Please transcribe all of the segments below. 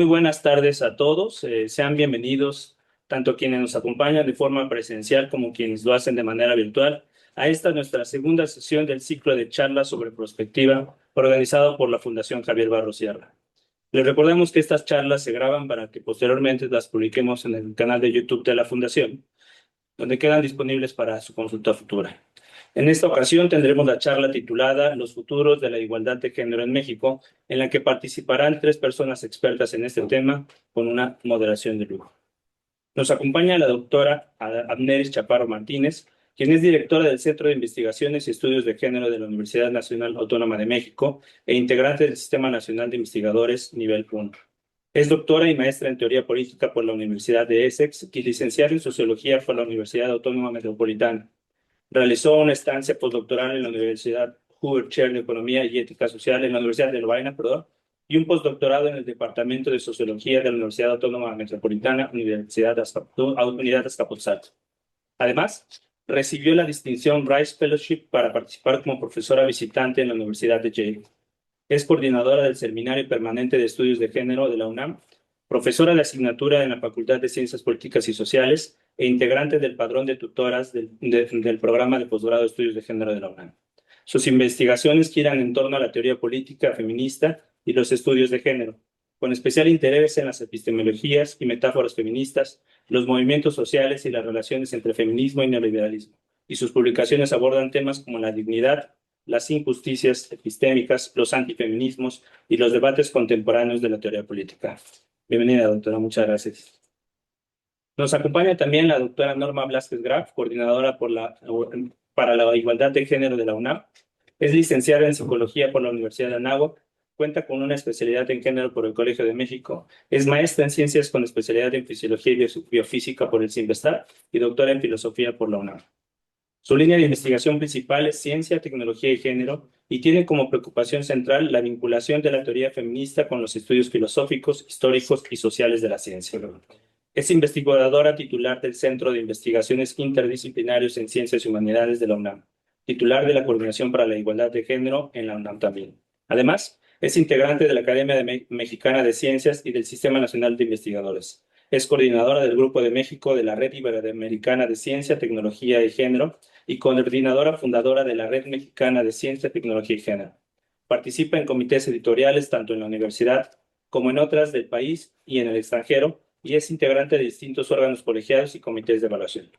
Muy buenas tardes a todos. Sean bienvenidos, tanto quienes nos acompañan de forma presencial como quienes lo hacen de manera virtual, a esta nuestra segunda sesión del ciclo de charlas sobre prospectiva organizado por la Fundación Javier Barros Sierra. Les recordamos que estas charlas se graban para que posteriormente las publiquemos en el canal de YouTube de la Fundación, donde quedan disponibles para su consulta futura. En esta ocasión tendremos la charla titulada Los futuros de la igualdad de género en México, en la que participarán 3 personas expertas en este tema con una moderación de lujo. Nos acompaña la doctora Abneris Chaparro Martínez, quien es directora del Centro de Investigaciones y Estudios de Género de la Universidad Nacional Autónoma de México e integrante del Sistema Nacional de Investigadores Nivel 1. Es doctora y maestra en Teoría Política por la Universidad de Essex y licenciada en Sociología por la Universidad Autónoma Metropolitana. Realizó una estancia postdoctoral en la Universidad Hoover Chair de Economía y Ética Social en la Universidad de Lovaina, y un postdoctorado en el Departamento de Sociología de la Universidad Autónoma Metropolitana, Unidad Azcapotzalco. Además, recibió la distinción Rice Fellowship para participar como profesora visitante en la Universidad de Yale. Es coordinadora del Seminario Permanente de Estudios de Género de la UNAM, profesora de asignatura en la Facultad de Ciencias Políticas y Sociales e integrante del padrón de tutoras del programa de posgrado de Estudios de Género de la UNAM. Sus investigaciones giran en torno a la teoría política feminista y los estudios de género, con especial interés en las epistemologías y metáforas feministas, los movimientos sociales y las relaciones entre feminismo y neoliberalismo. Y sus publicaciones abordan temas como la dignidad, las injusticias epistémicas, los antifeminismos y los debates contemporáneos de la teoría política. Bienvenida, doctora, muchas gracias. Nos acompaña también la doctora Norma Blázquez Graf, coordinadora para la igualdad de género de la UNAM. Es licenciada en Psicología por la Universidad de Anáhuac, cuenta con una especialidad en género por el Colegio de México, es maestra en Ciencias con especialidad en Fisiología y Biofísica por el CIMBESTAR y doctora en Filosofía por la UNAM. Su línea de investigación principal es ciencia, tecnología y género, y tiene como preocupación central la vinculación de la teoría feminista con los estudios filosóficos, históricos y sociales de la ciencia. Es investigadora titular del Centro de Investigaciones Interdisciplinarios en Ciencias y Humanidades de la UNAM, titular de la Coordinación para la Igualdad de Género en la UNAM también. Además, es integrante de la Academia Mexicana de Ciencias y del Sistema Nacional de Investigadores. Es coordinadora del Grupo de México de la Red Iberoamericana de Ciencia, Tecnología y Género y coordinadora fundadora de la Red Mexicana de Ciencia, Tecnología y Género. Participa en comités editoriales tanto en la universidad como en otras del país y en el extranjero, y es integrante de distintos órganos colegiados y comités de evaluación.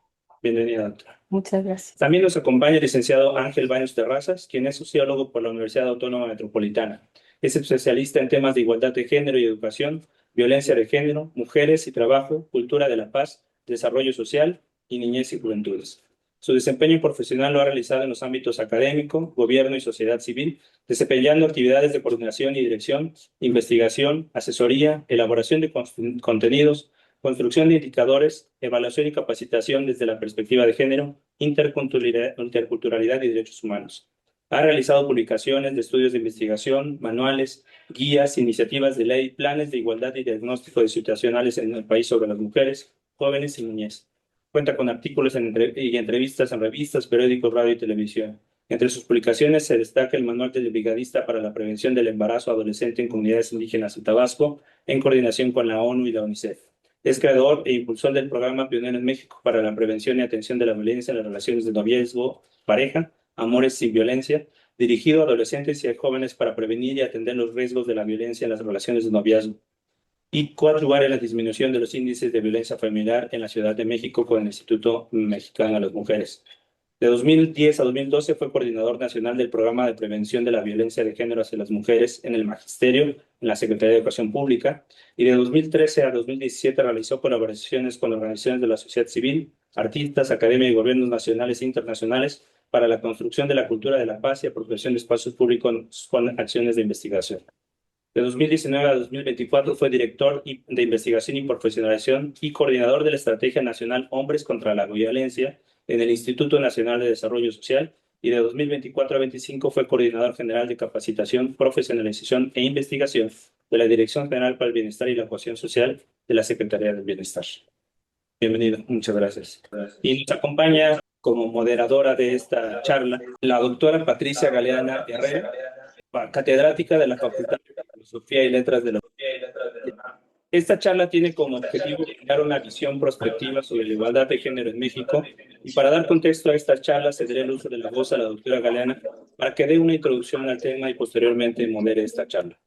Bienvenida, doctora. Muchas gracias. También nos acompaña el licenciado Ángel Baños Terrazas, quien es sociólogo por la Universidad Autónoma Metropolitana. Es especialista en temas de igualdad de género y educación, violencia de género, mujeres y trabajo, cultura de la paz, desarrollo social y niñez y juventudes. Su desempeño profesional lo ha realizado en los ámbitos académico, gobierno y sociedad civil, desempeñando actividades de coordinación y dirección, investigación, asesoría, elaboración de contenidos, construcción de indicadores, evaluación y capacitación desde la perspectiva de género, interculturalidad y derechos humanos. Ha realizado publicaciones de estudios de investigación, manuales, guías, iniciativas de ley, planes de igualdad y diagnóstico de situacionales en el país sobre las mujeres, jóvenes y niñez. Cuenta con artículos y entrevistas en revistas, periódicos, radio y televisión. Entre sus publicaciones se destaca el Manual del Brigadista para la Prevención del Embarazo Adolescente en Comunidades Indígenas de Tabasco, en coordinación con la ONU y la UNICEF. Es creador e impulsor del programa Pionero en México para la prevención y atención de la violencia en las relaciones de noviazgo, pareja, Amores sin Violencia, dirigido a adolescentes y a jóvenes para prevenir y atender los riesgos de la violencia en las relaciones de noviazgo, y coadyuvar en la disminución de los índices de violencia familiar en la Ciudad de México con el Instituto Mexicano de las Mujeres. De 2010 a 2012 fue coordinador nacional del Programa de Prevención de la Violencia de Género hacia las Mujeres en el Magisterio, en la Secretaría de Educación Pública, y de 2013 a 2017 realizó colaboraciones con organizaciones de la sociedad civil, artistas, academia y gobiernos nacionales e internacionales para la construcción de la cultura de la paz y apropiación de espacios públicos con acciones de investigación. De 2019 a 2024 fue director de investigación y profesionalización y coordinador de la Estrategia Nacional Hombres contra la Violencia en el Instituto Nacional de Desarrollo Social, y de 2024 a 2025 fue coordinador general de capacitación, profesionalización e investigación de la Dirección General para el Bienestar y la Cohesión Social de la Secretaría del Bienestar. Bienvenido, muchas gracias. Y nos acompaña como moderadora de esta charla la doctora Patricia Galeana Herrera, catedrática de la Facultad de Filosofía y Letras de la Universidad. Esta charla tiene como objetivo dar una visión prospectiva sobre la igualdad de género en México y para dar contexto a esta charla cederé el uso de la voz a la doctora Galeana para que dé una introducción al tema y posteriormente modere esta charla.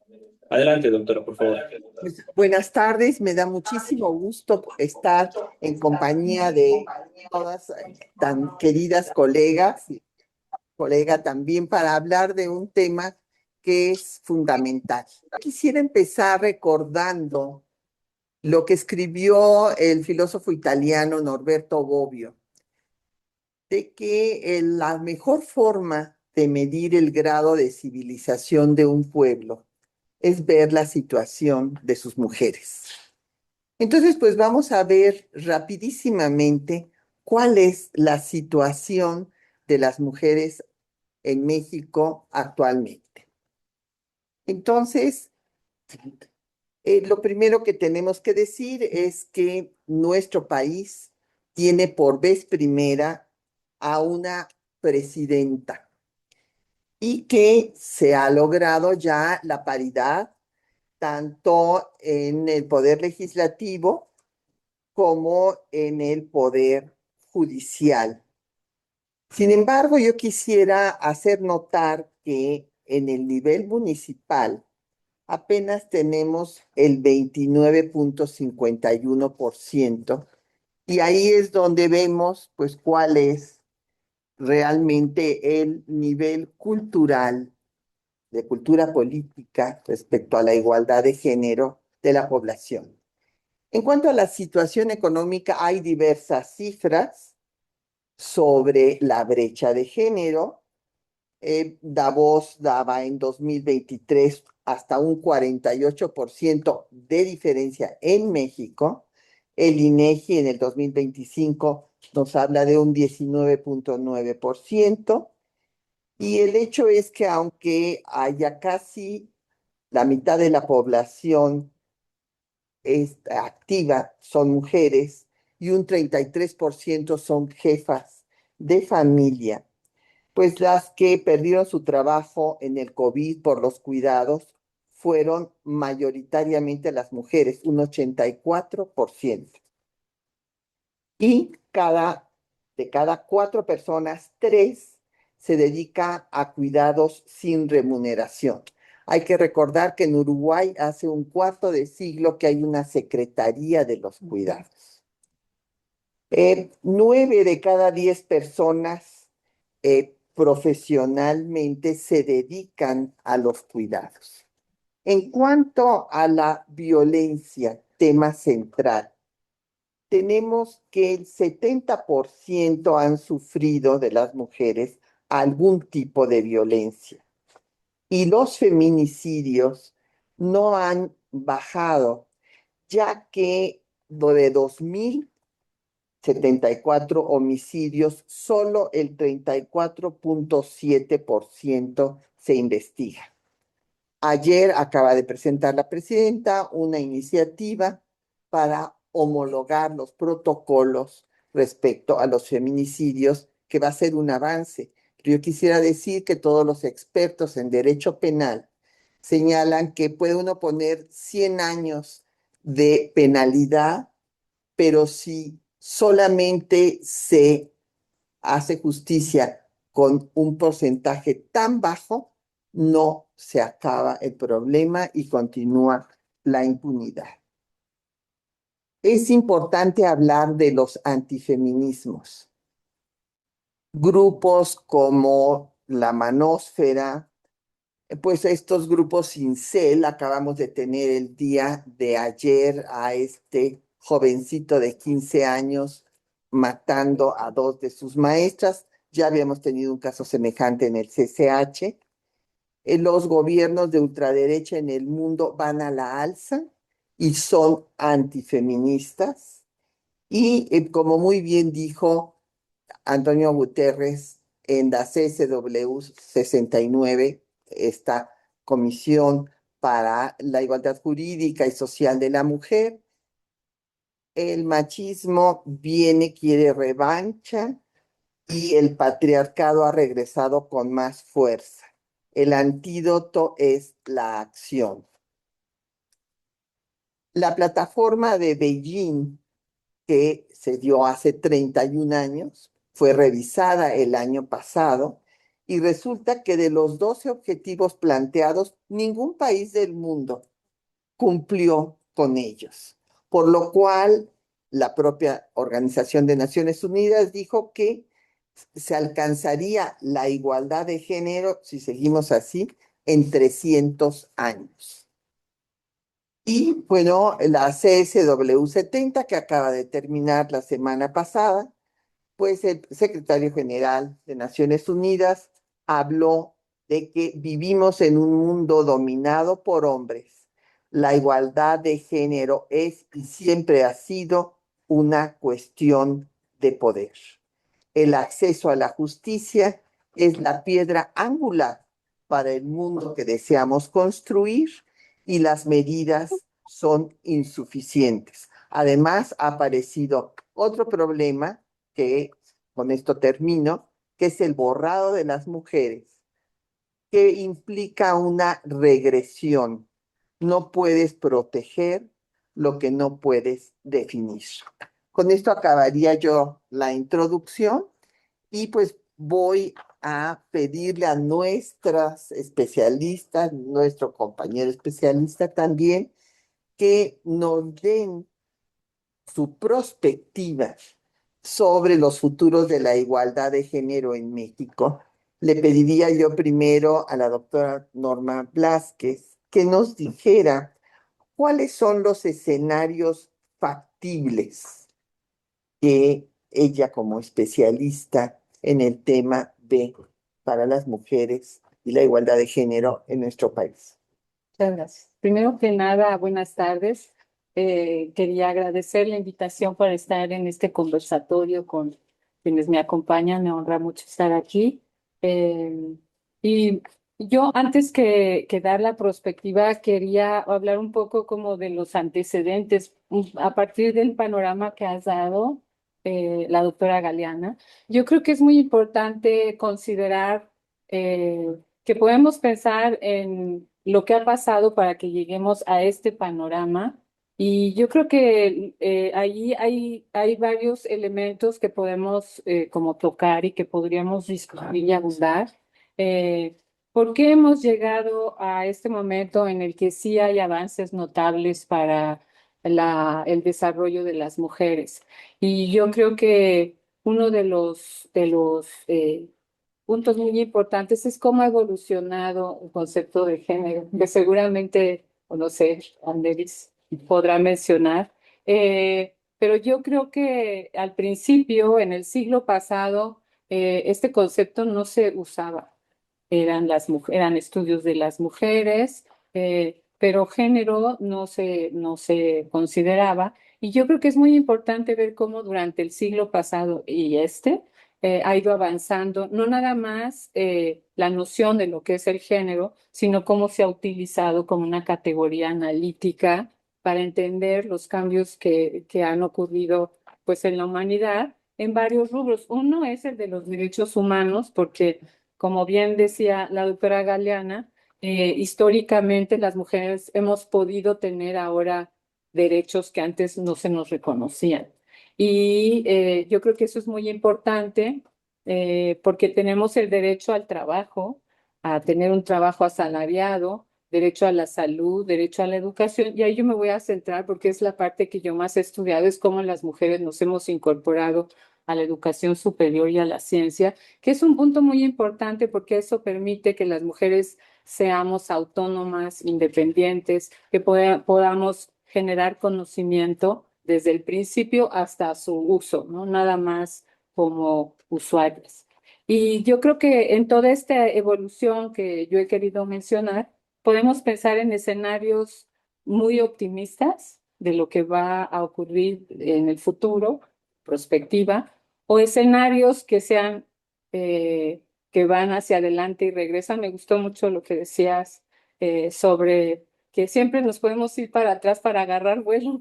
Adelante, doctora, por favor. Pues, buenas tardes, me da muchísimo gusto estar en compañía de todas tan queridas colegas y colega también para hablar de un tema que es fundamental. Quisiera empezar recordando lo que escribió el filósofo italiano Norberto Bobbio, de que la mejor forma de medir el grado de civilización de un pueblo es ver la situación de sus mujeres. Entonces, pues vamos a ver rapidísimamente cuál es la situación de las mujeres en México actualmente. Entonces, lo primero que tenemos que decir es que nuestro país tiene por vez primera a una presidenta y que se ha logrado ya la paridad tanto en el poder legislativo como en el poder judicial. Sin embargo, yo quisiera hacer notar que en el nivel municipal apenas tenemos el 29,51% y ahí es donde vemos pues cuál es realmente el nivel cultural, de cultura política respecto a la igualdad de género de la población. En cuanto a la situación económica, hay diversas cifras sobre la brecha de género. Davos daba en 2023 hasta un 48% de diferencia en México. El INEGI en el 2025 nos habla de un 19,9%. Y el hecho es que aunque haya casi la mitad de la población activa son mujeres y un 33% son jefas de familia, pues las que perdieron su trabajo en el COVID por los cuidados fueron mayoritariamente las mujeres, un 84%. Y de cada 4 personas, 3 se dedica a cuidados sin remuneración. Hay que recordar que en Uruguay hace un cuarto de siglo que hay una Secretaría de los Cuidados. 9 de cada 10 personas profesionalmente se dedican a los cuidados. En cuanto a la violencia, tema central, tenemos que el 70% han sufrido de las mujeres algún tipo de violencia y los feminicidios no han bajado, ya que de 2,074 homicidios, solo el 34,7% se investiga. Ayer acaba de presentar la presidenta una iniciativa para homologar los protocolos respecto a los feminicidios, que va a ser un avance. Pero yo quisiera decir que todos los expertos en derecho penal señalan que puede uno poner 100 años de penalidad, pero si solamente se hace justicia con un porcentaje tan bajo, no se acaba el problema y continúa la impunidad. Es importante hablar de los antifeminismos. Grupos como la Manósfera, pues estos grupos incel, acabamos de tener el día de ayer a este jovencito de 15 años matando a 2 de sus maestras. Ya habíamos tenido un caso semejante en el CCH. Los gobiernos de ultraderecha en el mundo van a la alza y son antifeministas. Y como muy bien dijo Antonio Guterres en la CSW 69, esta Comisión para la Igualdad Jurídica y Social de la Mujer, el machismo viene, quiere revancha y el patriarcado ha regresado con más fuerza. El antídoto es la acción. La plataforma de Beijing, que se dio hace 31 años, fue revisada el año pasado y resulta que de los 12 objetivos planteados, ningún país del mundo cumplió con ellos, por lo cual la propia Organización de Naciones Unidas dijo que se alcanzaría la igualdad de género, si seguimos así, en 300 años. Y bueno, la CSW 70, que acaba de terminar la semana pasada, pues el secretario general de Naciones Unidas habló de que vivimos en un mundo dominado por hombres. La igualdad de género es y siempre ha sido una cuestión de poder. El acceso a la justicia es la piedra angular para el mundo que deseamos construir y las medidas son insuficientes. Además, ha aparecido otro problema que, con esto termino, que es el borrado de las mujeres, que implica una regresión. No puedes proteger lo que no puedes definir. Con esto acabaría yo la introducción y pues voy a pedirle a nuestras especialistas, nuestro compañero especialista también, que nos den su perspectiva sobre los futuros de la igualdad de género en México. Le pediría yo primero a la doctora Norma Blázquez que nos dijera cuáles son los escenarios factibles que ella como especialista en el tema ve para las mujeres y la igualdad de género en nuestro país. Muchas gracias. Primero que nada, buenas tardes. Quería agradecer la invitación para estar en este conversatorio con quienes me acompañan. Me honra mucho estar aquí. Y yo, antes que dar la perspectiva, quería hablar un poco como de los antecedentes a partir del panorama que has dado, la doctora Galeana. Yo creo que es muy importante considerar que podemos pensar en lo que ha pasado para que lleguemos a este panorama. Y yo creo que ahí hay varios elementos que podemos como tocar y que podríamos discutir y abundar. Eh, ¿Por qué hemos llegado a este momento en el que sí hay avances notables para el desarrollo de las mujeres? Y yo creo que uno de los puntos muy importantes es cómo ha evolucionado el concepto de género, que seguramente, o no sé, Anderis podrá mencionar. Pero yo creo que al principio, en el siglo pasado, este concepto no se usaba. Eran estudios de las mujeres, pero género no se consideraba. Y yo creo que es muy importante ver cómo durante el siglo pasado y ha ido avanzando, no nada más la noción de lo que es el género, sino cómo se ha utilizado como una categoría analítica para entender los cambios que han ocurrido pues, en la humanidad en varios rubros. Uno es el de los derechos humanos, porque como bien decía la doctora Galeana, históricamente las mujeres hemos podido tener ahora derechos que antes no se nos reconocían. Y yo creo que eso es muy importante porque tenemos el derecho al trabajo, a tener un trabajo asalariado, derecho a la salud, derecho a la educación. Y ahí yo me voy a centrar porque es la parte que yo más he estudiado, es cómo las mujeres nos hemos incorporado a la educación superior y a la ciencia, que es un punto muy importante porque eso permite que las mujeres seamos autónomas, independientes, que podamos generar conocimiento desde el principio hasta su uso, ¿no? Nada más como usuarias. Y yo creo que en toda esta evolución que yo he querido mencionar, podemos pensar en escenarios muy optimistas de lo que va a ocurrir en el futuro, prospectiva, o escenarios que sean que van hacia adelante y regresan. Me gustó mucho lo que decías sobre que siempre nos podemos ir para atrás para agarrar vuelo,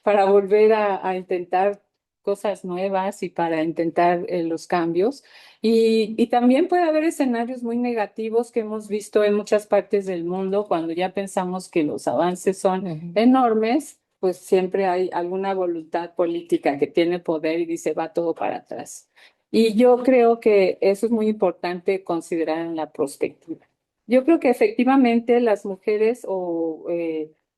para volver a intentar cosas nuevas y para intentar los cambios. Y también puede haber escenarios muy negativos que hemos visto en muchas partes del mundo cuando ya pensamos que los avances son enormes, pues siempre hay alguna voluntad política que tiene poder y dice va todo para atrás. Y yo creo que eso es muy importante considerar en la perspectiva. Yo creo que efectivamente las mujeres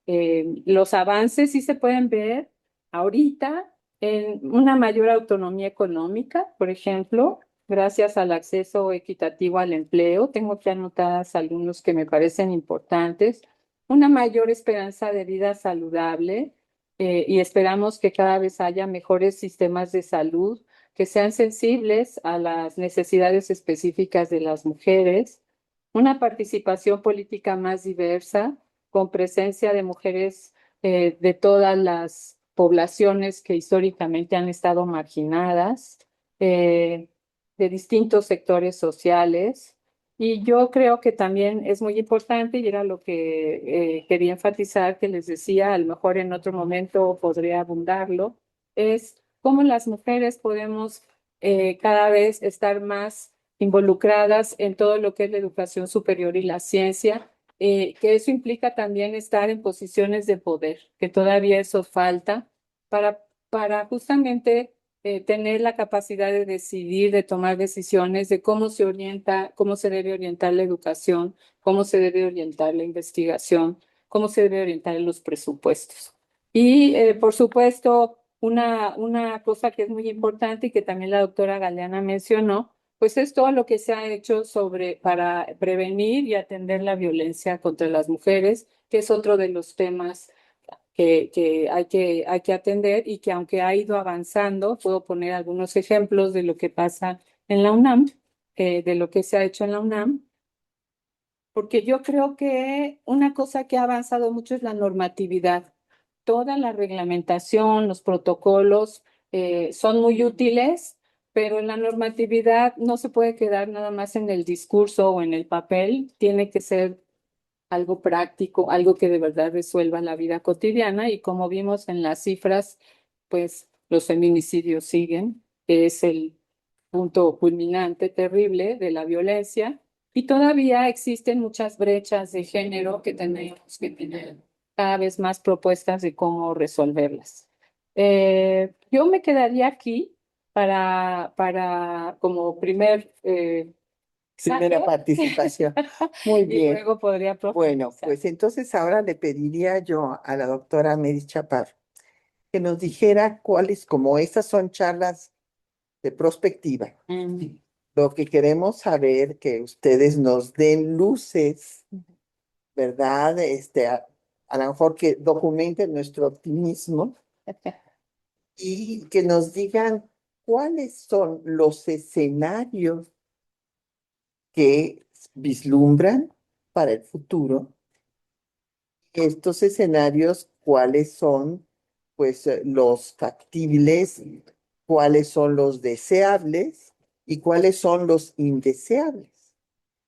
los avances sí se pueden ver ahorita en una mayor autonomía económica, por ejemplo, gracias al acceso equitativo al empleo. Tengo que anotadas algunos que me parecen importantes. Una mayor esperanza de vida saludable y esperamos que cada vez haya mejores sistemas de salud que sean sensibles a las necesidades específicas de las mujeres. Una participación política más diversa, con presencia de mujeres de todas las poblaciones que históricamente han estado marginadas, de distintos sectores sociales. Y yo creo que también es muy importante, y era lo que quería enfatizar, que les decía, a lo mejor en otro momento podría abundarlo, es cómo las mujeres podemos cada vez estar más involucradas en todo lo que es la educación superior y la ciencia, que eso implica también estar en posiciones de poder, que todavía eso falta para justamente tener la capacidad de decidir, de tomar decisiones de cómo se orienta, cómo se debe orientar la educación, cómo se debe orientar la investigación, cómo se debe orientar los presupuestos. Y por supuesto, una cosa que es muy importante y que también la doctora Galeana mencionó, pues es todo lo que se ha hecho para prevenir y atender la violencia contra las mujeres, que es otro de los temas que hay que atender y que aunque ha ido avanzando, puedo poner algunos ejemplos de lo que pasa en la UNAM, de lo que se ha hecho en la UNAM, porque yo creo que una cosa que ha avanzado mucho es la normatividad. Toda la reglamentación, los protocolos son muy útiles, pero en la normatividad no se puede quedar nada más en el discurso o en el papel, tiene que ser algo práctico, algo que de verdad resuelva la vida cotidiana y como vimos en las cifras, pues los feminicidios siguen, que es el punto culminante terrible de la violencia y todavía existen muchas brechas de género que tenemos que tener cada vez más propuestas de cómo resolverlas. Yo me quedaría aquí para como primer Primera saque. participación. Muy Y bien. luego podría Bueno, profundizar. pues entonces ahora le pediría yo a la doctora Mary Chaparro que nos dijera cuáles, como estas son charlas de prospectiva, lo que queremos saber que ustedes nos den luces, ¿verdad? A lo mejor que documenten nuestro optimismo y que nos digan cuáles son los escenarios que vislumbran para el futuro. Estos escenarios, ¿cuáles son, pues, los factibles, cuáles son los deseables y cuáles son los indeseables?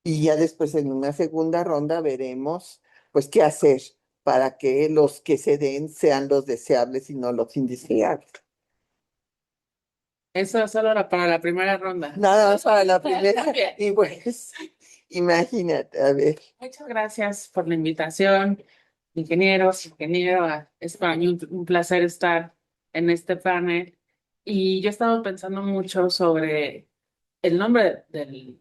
Y ya después en una segunda ronda veremos, pues, qué hacer para que los que se den sean los deseables y no los indeseables. Eso solo era para la primera ronda. Nada más para la primera. Bien. Y pues, imagínate, a ver. Muchas gracias por la invitación, ingenieros, ingeniero. Es para mí un placer estar en este panel. Y yo he estado pensando mucho sobre el nombre de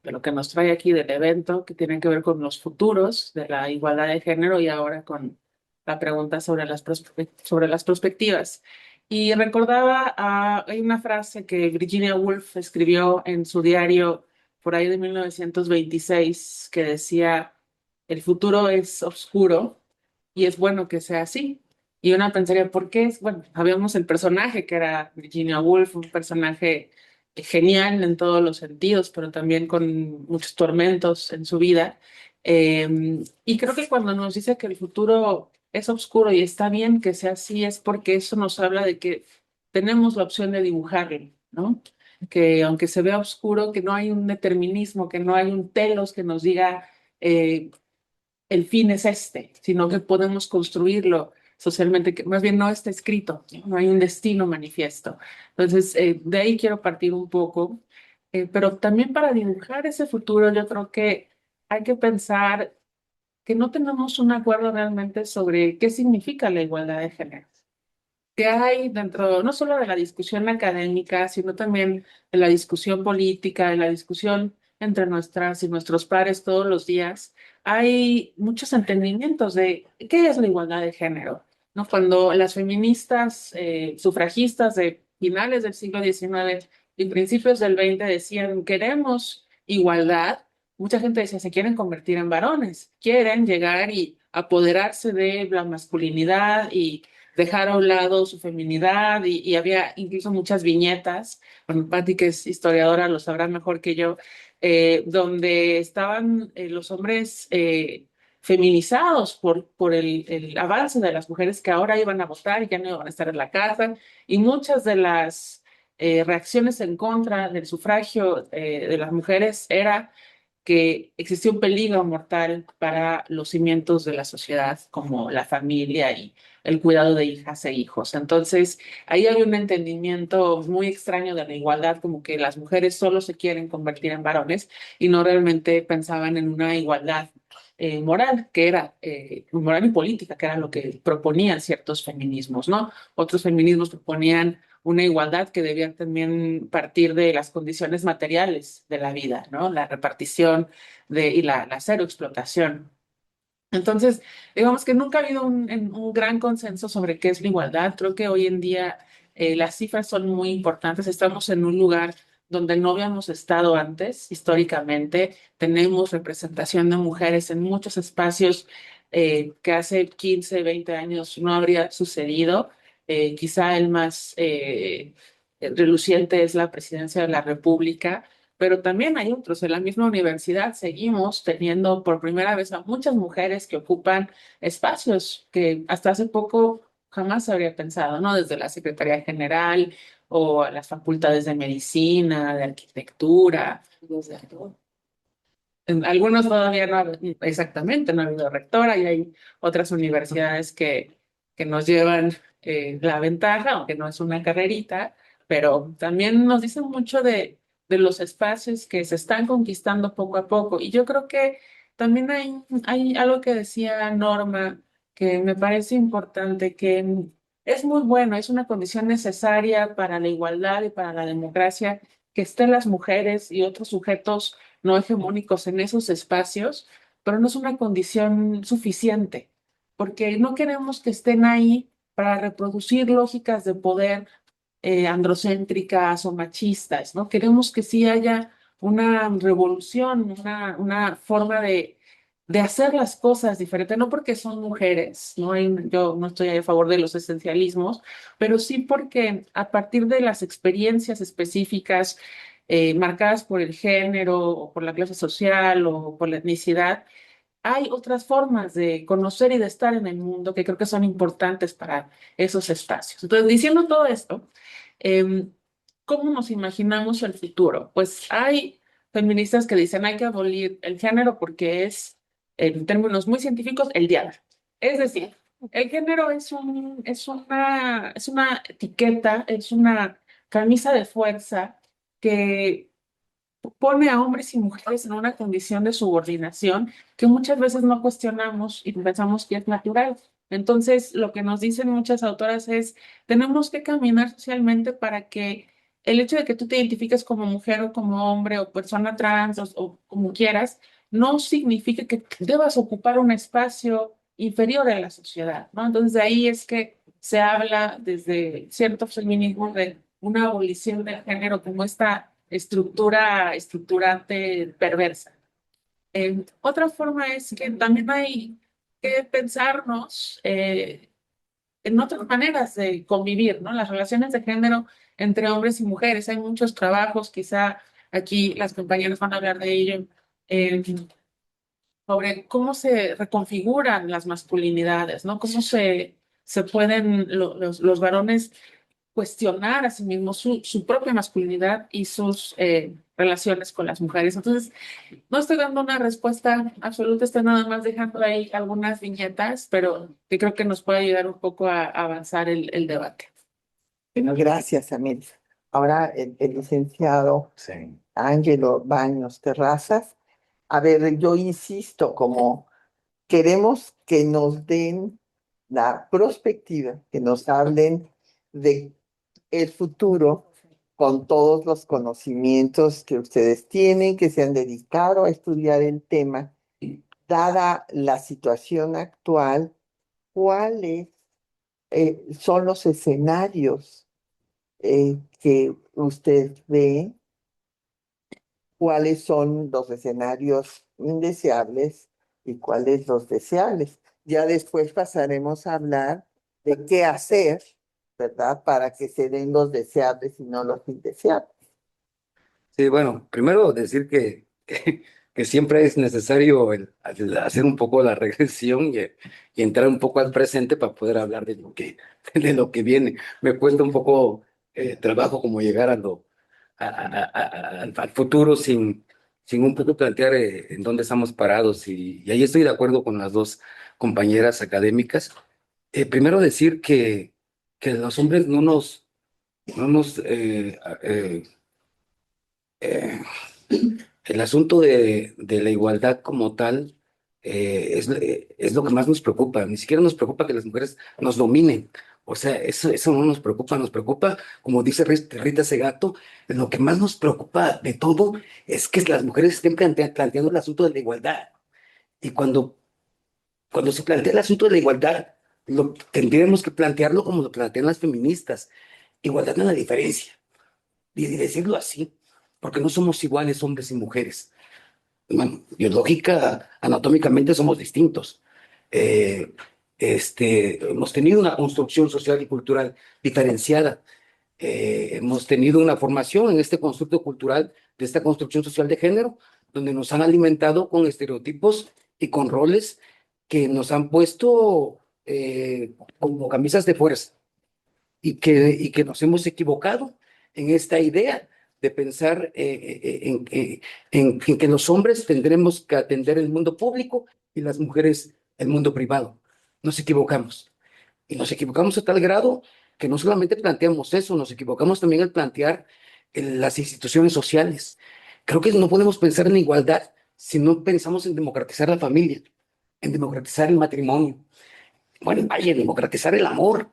lo que nos trae aquí del evento, que tiene que ver con los futuros de la igualdad de género y ahora con la pregunta sobre sobre las perspectivas. Y recordaba, hay una frase que Virginia Woolf escribió en su diario por ahí de 1926 que decía, el futuro es oscuro y es bueno que sea así. Y una pensaría, ¿por qué es? Bueno, habíamos el personaje que era Virginia Woolf, un personaje genial en todos los sentidos, pero también con muchos tormentos en su vida. Y creo que cuando nos dice que el futuro es oscuro y está bien que sea así, es porque eso nos habla de que tenemos la opción de dibujarlo, ¿no? Que aunque se vea oscuro, que no hay un determinismo, que no hay un telos que nos diga el fin es este, sino que podemos construirlo socialmente, que más bien no está escrito, no hay un destino manifiesto. Entonces, de ahí quiero partir un poco, pero también para dibujar ese futuro, yo creo que hay que pensar que no tenemos un acuerdo realmente sobre qué significa la igualdad de género, que hay dentro no solo de la discusión académica, sino también de la discusión política, de la discusión entre nuestras y nuestros pares todos los días. Hay muchos entendimientos de qué es la igualdad de género, ¿no? Cuando las feministas, sufragistas de finales del siglo XIX y principios del XX decían queremos igualdad, mucha gente decía se quieren convertir en varones, quieren llegar y apoderarse de la masculinidad y dejar a un lado su feminidad y había incluso muchas viñetas, bueno, Patti, que es historiadora, lo sabrá mejor que yo, donde estaban los hombres feminizados por el avance de las mujeres que ahora iban a votar y ya no iban a estar en la casa, y muchas de las reacciones en contra del sufragio de las mujeres era que existía un peligro mortal para los cimientos de la sociedad, como la familia y el cuidado de hijas e hijos. Entonces, ahí hay un entendimiento muy extraño de la igualdad, como que las mujeres solo se quieren convertir en varones y no realmente pensaban en una igualdad moral, que era moral y política, que era lo que proponían ciertos feminismos, ¿no? Otros feminismos proponían una igualdad que debía también partir de las condiciones materiales de la vida, ¿no? La repartición y la cero explotación. Entonces, digamos que nunca ha habido un gran consenso sobre qué es la igualdad. Creo que hoy en día las cifras son muy importantes. Estamos en un lugar donde no habíamos estado antes, históricamente. Tenemos representación de mujeres en muchos espacios que hace 15, 20 años no habría sucedido. Quizá el más reluciente es la presidencia de la República, pero también hay otros. En la misma universidad seguimos teniendo por primera vez a muchas mujeres que ocupan espacios que hasta hace poco jamás habría pensado, ¿no? Desde la Secretaría General o a las facultades de medicina, de arquitectura, desde en algunos todavía no, exactamente, no ha habido rectora y hay otras universidades que nos llevan la ventaja, aunque no es una carrerita, pero también nos dicen mucho de los espacios que se están conquistando poco a poco. Y yo creo que también hay algo que decía Norma que me parece importante, que es muy bueno, es una condición necesaria para la igualdad y para la democracia que estén las mujeres y otros sujetos no hegemónicos en esos espacios, pero no es una condición suficiente, porque no queremos que estén ahí para reproducir lógicas de poder androcéntricas o machistas, ¿no? Queremos que sí haya una revolución, una forma de hacer las cosas diferente, no porque son mujeres, ¿no? Yo no estoy a favor de los esencialismos, pero sí porque a partir de las experiencias específicas marcadas por el género o por la clase social o por la etnicidad, hay otras formas de conocer y de estar en el mundo que creo que son importantes para esos espacios. Entonces, diciendo todo esto, eh, ¿cómo nos imaginamos el futuro? Pues hay feministas que dicen hay que abolir el género porque es, en términos muy científicos, el diablo. Es decir, el género es una etiqueta, es una camisa de fuerza que pone a hombres y mujeres en una condición de subordinación que muchas veces no cuestionamos y pensamos que es natural. Entonces, lo que nos dicen muchas autoras es, tenemos que caminar socialmente para que el hecho de que tú te identifiques como mujer o como hombre o persona trans o como quieras, no signifique que debas ocupar un espacio inferior a la sociedad, ¿no? Entonces, de ahí es que se habla desde cierto feminismo de una abolición del género como esta estructurante perversa. Otra forma es que también hay que pensarnos en otras maneras de convivir, ¿no? Las relaciones de género entre hombres y mujeres. Hay muchos trabajos, quizá aquí las compañeras van a hablar de ello, eh, sobre cómo se reconfiguran las masculinidades, ¿no? Cómo se pueden los varones cuestionar a sí mismo su propia masculinidad y sus relaciones con las mujeres. Entonces, no estoy dando una respuesta absoluta, estoy nada más dejando ahí algunas viñetas, pero que creo que nos puede ayudar un poco a avanzar el debate. Bueno, gracias, Amelia. Ahora el licenciado Sí. Ángelo Baños Terrazas. A ver, yo insisto, como queremos que nos den la perspectiva, que nos hablen de el futuro con todos los conocimientos que ustedes tienen, que se han dedicado a estudiar el tema, dada la situación actual, ¿cuáles son los escenarios que usted ve? ¿Cuáles son los escenarios indeseables y cuáles los deseables? Ya después pasaremos a hablar de qué hacer, ¿verdad? Para que se den los deseables y no los indeseables. Sí, bueno, primero decir que siempre es necesario el hacer un poco la regresión y entrar un poco al presente para poder hablar de lo que viene. Me cuesta un poco trabajo como llegar al futuro sin un poco plantear en dónde estamos parados. Y ahí estoy de acuerdo con las dos compañeras académicas. Primero decir que los hombres no nos eh, el asunto de la igualdad como tal es lo que más nos preocupa. Ni siquiera nos preocupa que las mujeres nos dominen. O sea, eso no nos preocupa, como dice Rita Segato, lo que más nos preocupa de todo es que las mujeres estén planteando el asunto de la igualdad. Y cuando se plantea el asunto de la igualdad, tendríamos que plantearlo como lo plantean las feministas. Igualdad en la diferencia y decirlo así, porque no somos iguales hombres y mujeres. Bueno, biológica, anatómicamente somos distintos. Eh, hemos tenido una construcción social y cultural diferenciada. Hemos tenido una formación en este constructo cultural, de esta construcción social de género, donde nos han alimentado con estereotipos y con roles que nos han puesto como camisas de fuerza y que nos hemos equivocado en esta idea de pensar en que los hombres tendremos que atender el mundo público y las mujeres el mundo privado. Nos equivocamos. Y nos equivocamos a tal grado que no solamente planteamos eso, nos equivocamos también al plantear las instituciones sociales. Creo que no podemos pensar en igualdad si no pensamos en democratizar la familia, en democratizar el matrimonio, bueno, vaya, democratizar el amor,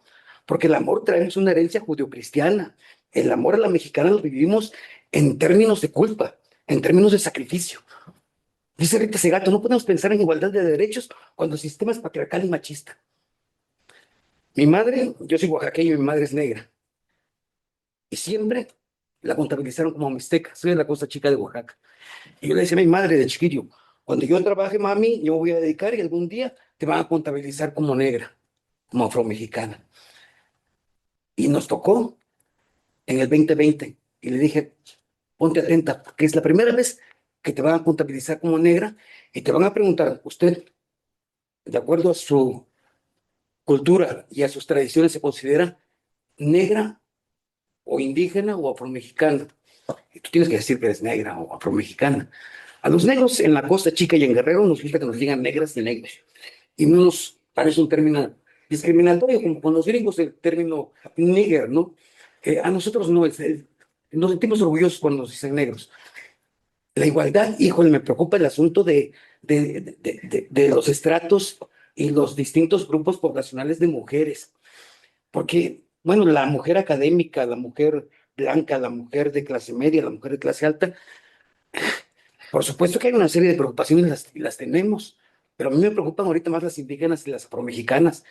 porque el amor traemos una herencia judeocristiana. El amor a la mexicana lo vivimos en términos de culpa, en términos de sacrificio. Dice Rita Segato, no podemos pensar en igualdad de derechos cuando el sistema es patriarcal y machista. Mi madre, yo soy oaxaqueño y mi madre es negra. Y siempre la contabilizaron como mixteca. Soy de la Costa Chica de Oaxaca. Y yo le decía a mi madre de chiquillo, cuando yo trabaje, mami, yo me voy a dedicar y algún día te van a contabilizar como negra, como afromexicana. Y nos tocó en el 2020. Y le dije, ponte atenta, porque es la primera vez que te van a contabilizar como negra y te van a preguntar, usted, de acuerdo a su cultura y a sus tradiciones, ¿se considera negra o indígena o afromexicana? Y tú tienes que decir que eres negra o afromexicana. A los negros en la Costa Chica y en Guerrero nos gusta que nos digan negras y negros. Y no nos parece un término discriminatorio, como con los gringos el término nigger, ¿no? A nosotros no, nos sentimos orgullosos cuando nos dicen negros. La igualdad, híjole, me preocupa el asunto de los estratos y los distintos grupos poblacionales de mujeres, porque, bueno, la mujer académica, la mujer blanca, la mujer de clase media, la mujer de clase alta, por supuesto que hay una serie de preocupaciones y las tenemos, pero a mí me preocupan ahorita más las indígenas y las afromexicanas,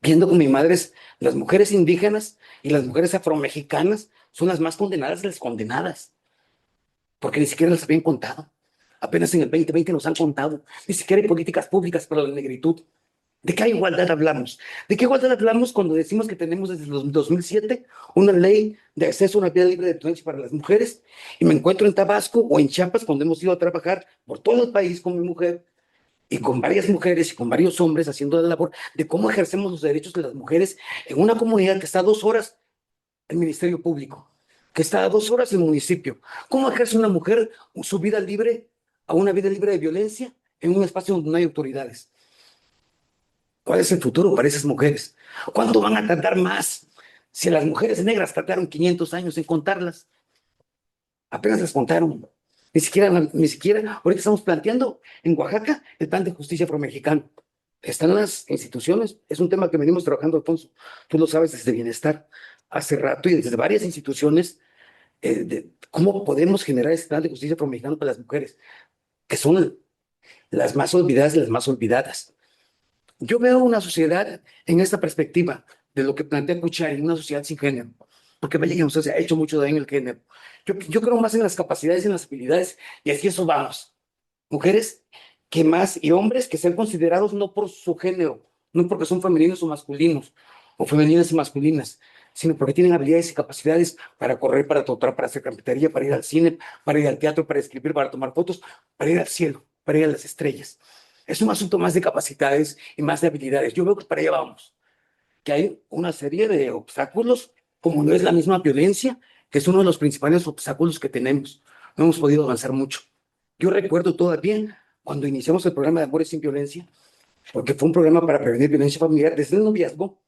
viendo con mi madre las mujeres indígenas y las mujeres afromexicanas son las más condenadas de las condenadas, porque ni siquiera las habían contado. Apenas en el 2020 nos han contado. Ni siquiera hay políticas públicas para la negritud. ¿De qué igualdad hablamos? ¿De qué igualdad hablamos cuando decimos que tenemos desde el 2007 una ley de acceso a una vida libre de violencia para las mujeres? Y me encuentro en Tabasco o en Chiapas cuando hemos ido a trabajar por todo el país con mi mujer y con varias mujeres y con varios hombres haciendo la labor de cómo ejercemos los derechos de las mujeres en una comunidad que está a 2 horas el Ministerio Público, que está a 2 horas del municipio. ¿Cómo ejerce una mujer su vida libre a una vida libre de violencia en un espacio donde no hay autoridades? ¿Cuál es el futuro para esas mujeres? ¿Cuánto van a tardar más? Si las mujeres negras tardaron 500 años en contarlas, apenas las contaron. Ni siquiera, ahorita estamos planteando en Oaxaca el plan de justicia afromexicano. Están las instituciones, es un tema que venimos trabajando, Alfonso, tú lo sabes desde Bienestar, hace rato y desde varias instituciones, de cómo podemos generar este plan de justicia afromexicano para las mujeres, que son las más olvidadas de las más olvidadas. Yo veo una sociedad en esta perspectiva de lo que plantea Cuchari, una sociedad sin género, porque vaya que nos ha hecho mucho daño el género. Yo creo más en las capacidades y en las habilidades, y así eso vamos. Mujeres que más, y hombres que sean considerados no por su género, no porque son femeninos o masculinos, o femeninas y masculinas, sino porque tienen habilidades y capacidades para correr, para trotar, para hacer carpintería, para ir al cine, para ir al teatro, para escribir, para tomar fotos, para ir al cielo, para ir a las estrellas. Es un asunto más de capacidades y más de habilidades. Yo veo que para allá vamos, que hay una serie de obstáculos, como no es la misma violencia, que es uno de los principales obstáculos que tenemos. No hemos podido avanzar mucho. Yo recuerdo todavía cuando iniciamos el programa de Amores sin Violencia, porque fue un programa para prevenir violencia familiar desde el noviazgo,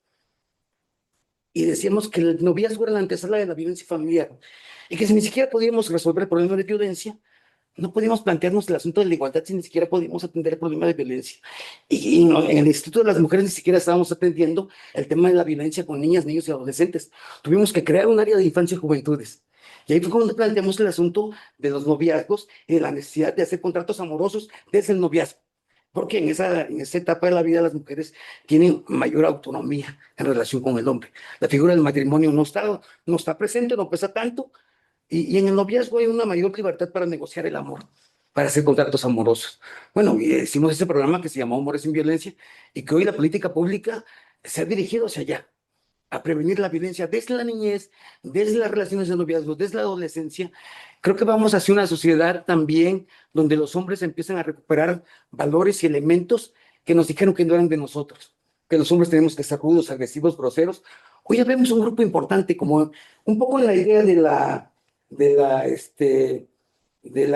y decíamos que el noviazgo era la antesala de la violencia familiar, y que si ni siquiera podíamos resolver el problema de violencia, no podíamos plantearnos el asunto de la igualdad si ni siquiera podíamos atender el problema de violencia. En el Instituto de las Mujeres ni siquiera estábamos atendiendo el tema de la violencia con niñas, niños y adolescentes. Tuvimos que crear un área de infancia y juventudes. Y ahí fue cuando planteamos el asunto de los noviazgos y de la necesidad de hacer contratos amorosos desde el noviazgo. Porque en esa etapa de la vida las mujeres tienen mayor autonomía en relación con el hombre. La figura del matrimonio no está presente, no pesa tanto, y en el noviazgo hay una mayor libertad para negociar el amor, para hacer contratos amorosos. Bueno, y hicimos ese programa que se llamó Amores sin Violencia y que hoy la política pública se ha dirigido hacia allá, a prevenir la violencia desde la niñez, desde las relaciones de noviazgo, desde la adolescencia. Creo que vamos hacia una sociedad también donde los hombres empiezan a recuperar valores y elementos que nos dijeron que no eran de nosotros, que los hombres tenemos que ser rudos, agresivos, groseros. Hoy ya vemos un grupo importante, como un poco la idea de la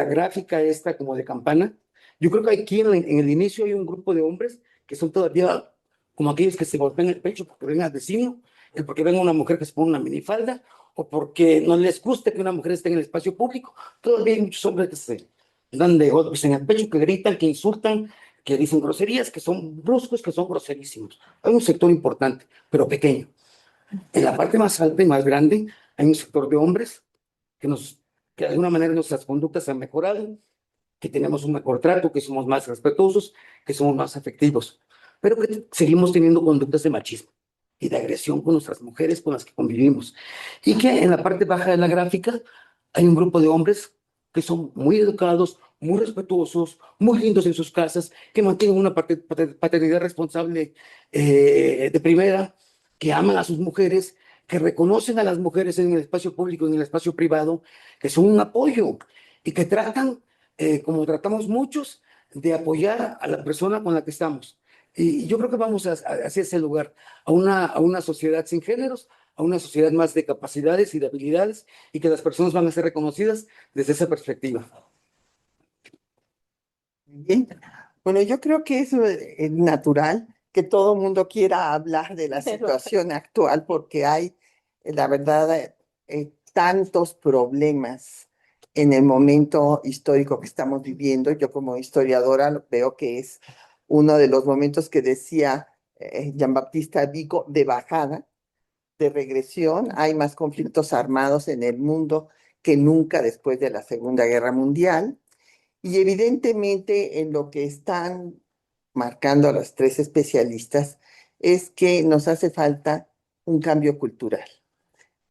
gráfica esta como de campana. Yo creo que aquí en el inicio hay un grupo de hombres que son todavía como aquellos que se golpean el pecho porque ven al vecino, porque ven a una mujer que se pone una minifalda, o porque no les gusta que una mujer esté en el espacio público. Todavía hay muchos hombres que se dan de golpes en el pecho, que gritan, que insultan, que dicen groserías, que son bruscos, que son groserísimos. Hay un sector importante, pero pequeño. En la parte más alta y más grande hay un sector de hombres que, que de alguna manera nuestras conductas han mejorado, que tenemos un mejor trato, que somos más respetuosos, que somos más afectivos, pero que seguimos teniendo conductas de machismo y de agresión con nuestras mujeres con las que convivimos. Y que en la parte baja de la gráfica hay un grupo de hombres que son muy educados, muy respetuosos, muy lindos en sus casas, que mantienen una paternidad responsable de primera, que aman a sus mujeres, que reconocen a las mujeres en el espacio público, en el espacio privado, que son un apoyo y que tratan, como tratamos muchos, de apoyar a la persona con la que estamos. Y yo creo que vamos hacia ese lugar, a una sociedad sin géneros, a una sociedad más de capacidades y de habilidades, y que las personas van a ser reconocidas desde esa perspectiva. Bien. Bueno, yo creo que es natural que todo el mundo quiera hablar de la situación actual porque hay, la verdad, tantos problemas en el momento histórico que estamos viviendo. Yo como historiadora veo que es uno de los momentos que decía Jean-Baptiste Vico de bajada, de regresión. Hay más conflictos armados en el mundo que nunca después de la Segunda Guerra Mundial. Y evidentemente en lo que están marcando a los tres especialistas es que nos hace falta un cambio cultural.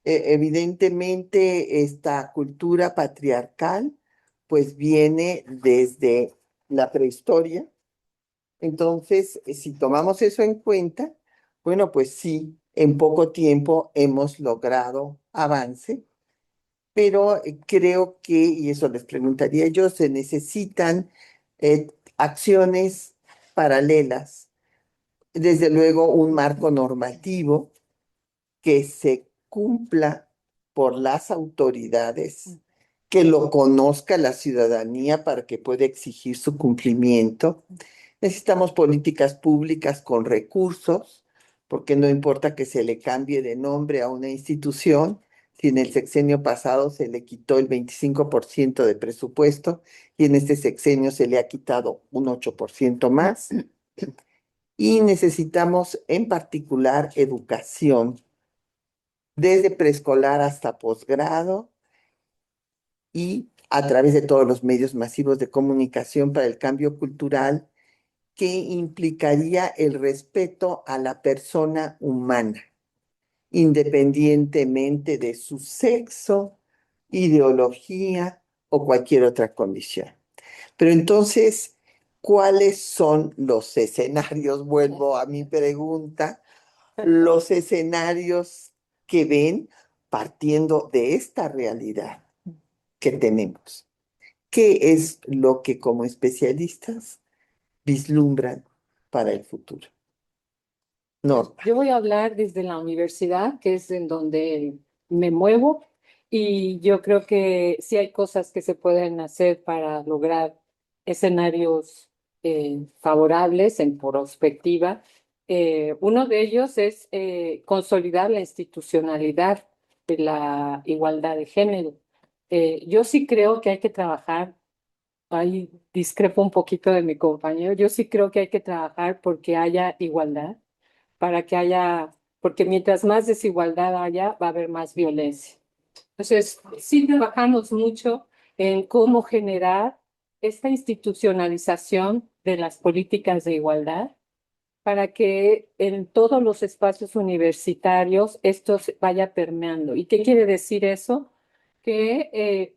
Evidentemente esta cultura patriarcal pues viene desde la prehistoria. Entonces, si tomamos eso en cuenta, bueno, pues sí, en poco tiempo hemos logrado avance, pero creo que, y eso les preguntaría yo, se necesitan acciones paralelas. Desde luego, un marco normativo que se cumpla por las autoridades, que lo conozca la ciudadanía para que pueda exigir su cumplimiento. Necesitamos políticas públicas con recursos, porque no importa que se le cambie de nombre a una institución, si en el sexenio pasado se le quitó el 25% de presupuesto y en este sexenio se le ha quitado un 8% más. Y necesitamos en particular educación, desde preescolar hasta posgrado y a través de todos los medios masivos de comunicación para el cambio cultural que implicaría el respeto a la persona humana, independientemente de su sexo, ideología o cualquier otra condición. Pero entonces, ¿cuáles son los escenarios? Vuelvo a mi pregunta, los escenarios que ven partiendo de esta realidad que tenemos. ¿Qué es lo que como especialistas vislumbran para el futuro? Norma. Yo voy a hablar desde la universidad, que es en donde me muevo, y yo creo que sí hay cosas que se pueden hacer para lograr escenarios favorables en perspectiva. Uno de ellos es consolidar la institucionalidad de la igualdad de género. Yo sí creo que hay que trabajar, ahí discrepo un poquito de mi compañero, yo sí creo que hay que trabajar porque haya igualdad, para que haya, porque mientras más desigualdad haya, va a haber más violencia. Entonces, sí trabajamos mucho en cómo generar esta institucionalización de las políticas de igualdad para que en todos los espacios universitarios esto vaya permeando. ¿Y qué quiere decir eso? Que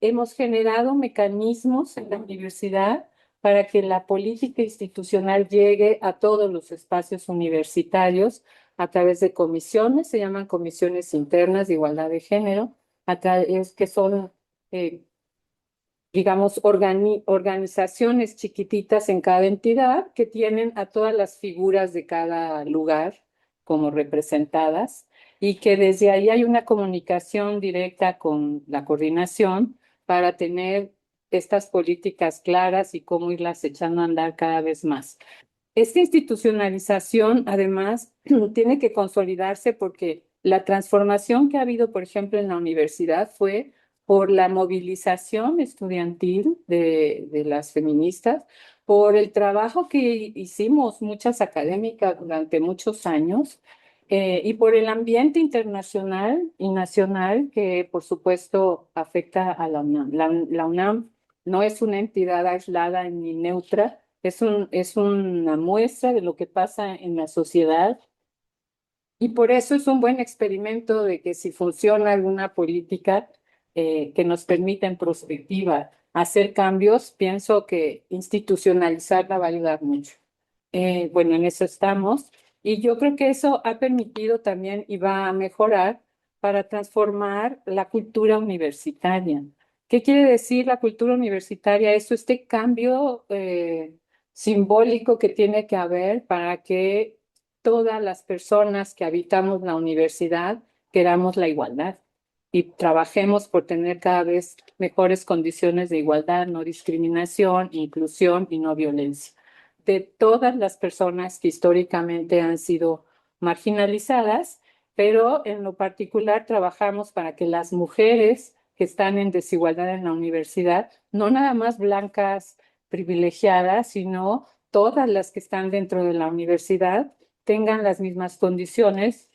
hemos generado mecanismos en la universidad para que la política institucional llegue a todos los espacios universitarios a través de comisiones, se llaman comisiones internas de igualdad de género, a través que son digamos, organizaciones chiquititas en cada entidad que tienen a todas las figuras de cada lugar como representadas y que desde ahí hay una comunicación directa con la coordinación para tener estas políticas claras y cómo irlas echando a andar cada vez más. Esta institucionalización, además, tiene que consolidarse porque la transformación que ha habido, por ejemplo, en la universidad fue por la movilización estudiantil de las feministas, por el trabajo que hicimos muchas académicas durante muchos años y por el ambiente internacional y nacional que, por supuesto, afecta a la UNAM. La UNAM no es una entidad aislada ni neutra, es una muestra de lo que pasa en la sociedad y por eso es un buen experimento de que si funciona alguna política que nos permita en perspectiva hacer cambios, pienso que institucionalizarla va a ayudar mucho. Bueno, en eso estamos y yo creo que eso ha permitido también y va a mejorar para transformar la cultura universitaria. ¿Qué quiere decir la cultura universitaria? Eso, este cambio simbólico que tiene que haber para que todas las personas que habitamos la universidad queramos la igualdad y trabajemos por tener cada vez mejores condiciones de igualdad, no discriminación, inclusión y no violencia. De todas las personas que históricamente han sido marginalizadas, pero en lo particular trabajamos para que las mujeres que están en desigualdad en la universidad, no nada más blancas privilegiadas, sino todas las que están dentro de la universidad tengan las mismas condiciones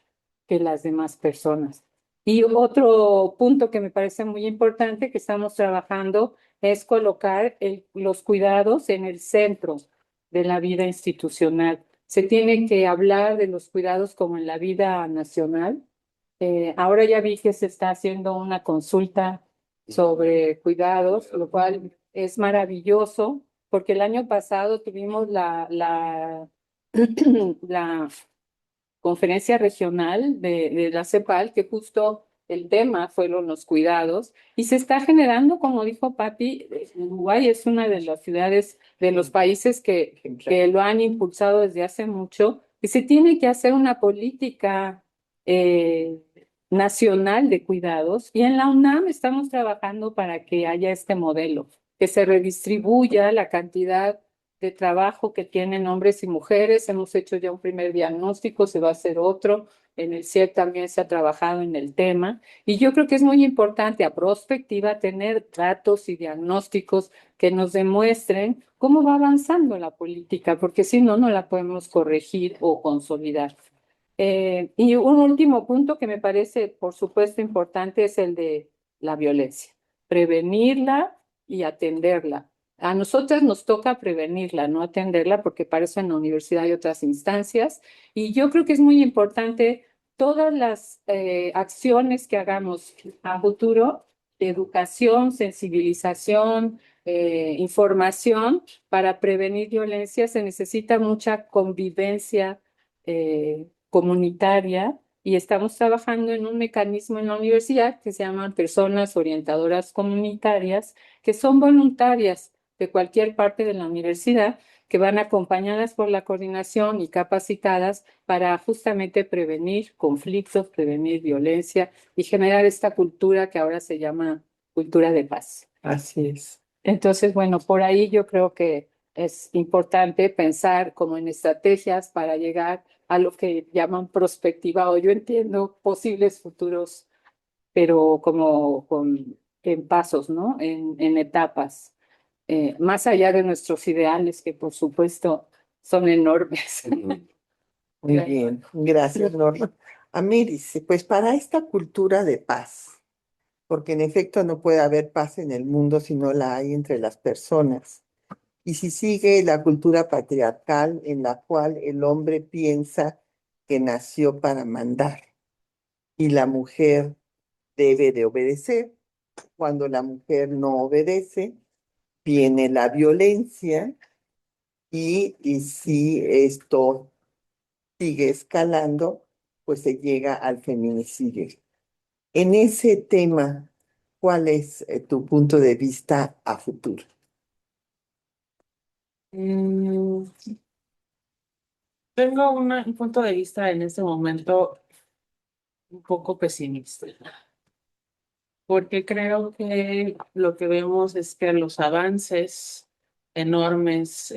que las demás personas. Y otro punto que me parece muy importante que estamos trabajando es colocar los cuidados en el centro de la vida institucional. Se tiene que hablar de los cuidados como en la vida nacional. Ahora ya vi que se está haciendo una consulta sobre cuidados, lo cual es maravilloso, porque el año pasado tuvimos la conferencia regional de la CEPAL, que justo el tema fueron los cuidados, y se está generando, como dijo Patti, Uruguay es una de las ciudades, de los países que lo han impulsado desde hace mucho, y se tiene que hacer una política nacional de cuidados y en la UNAM estamos trabajando para que haya este modelo, que se redistribuya la cantidad de trabajo que tienen hombres y mujeres. Hemos hecho ya un primer diagnóstico, se va a hacer otro. En el CIEP también se ha trabajado en el tema y yo creo que es muy importante a prospectiva tener datos y diagnósticos que nos demuestren cómo va avanzando la política, porque si no, no la podemos corregir o consolidar. Y un último punto que me parece, por supuesto, importante es el de la violencia. Prevenirla y atenderla. A nosotras nos toca prevenirla, no atenderla, porque para eso en la universidad hay otras instancias. Y yo creo que es muy importante todas las acciones que hagamos a futuro, de educación, sensibilización, información para prevenir violencia. Se necesita mucha convivencia comunitaria y estamos trabajando en un mecanismo en la universidad que se llama personas orientadoras comunitarias, que son voluntarias de cualquier parte de la universidad, que van acompañadas por la coordinación y capacitadas para justamente prevenir conflictos, prevenir violencia y generar esta cultura que ahora se llama cultura de paz. Así es. Entonces, bueno, por ahí yo creo que es importante pensar como en estrategias para llegar a lo que llaman prospectiva, o yo entiendo posibles futuros, pero como en pasos, ¿no? En etapas, más allá de nuestros ideales, que por supuesto son enormes. Muy bien, gracias, Norma. A mí dice, pues para esta cultura de paz, porque en efecto no puede haber paz en el mundo si no la hay entre las personas. Y si sigue la cultura patriarcal en la cual el hombre piensa que nació para mandar y la mujer debe de obedecer, cuando la mujer no obedece, viene la violencia y si esto sigue escalando, pues se llega al feminicidio. En ese tema, ¿cuál es tu punto de vista a futuro? Mm, Tengo un punto de vista en este momento un poco pesimista, porque creo que lo que vemos es que los avances enormes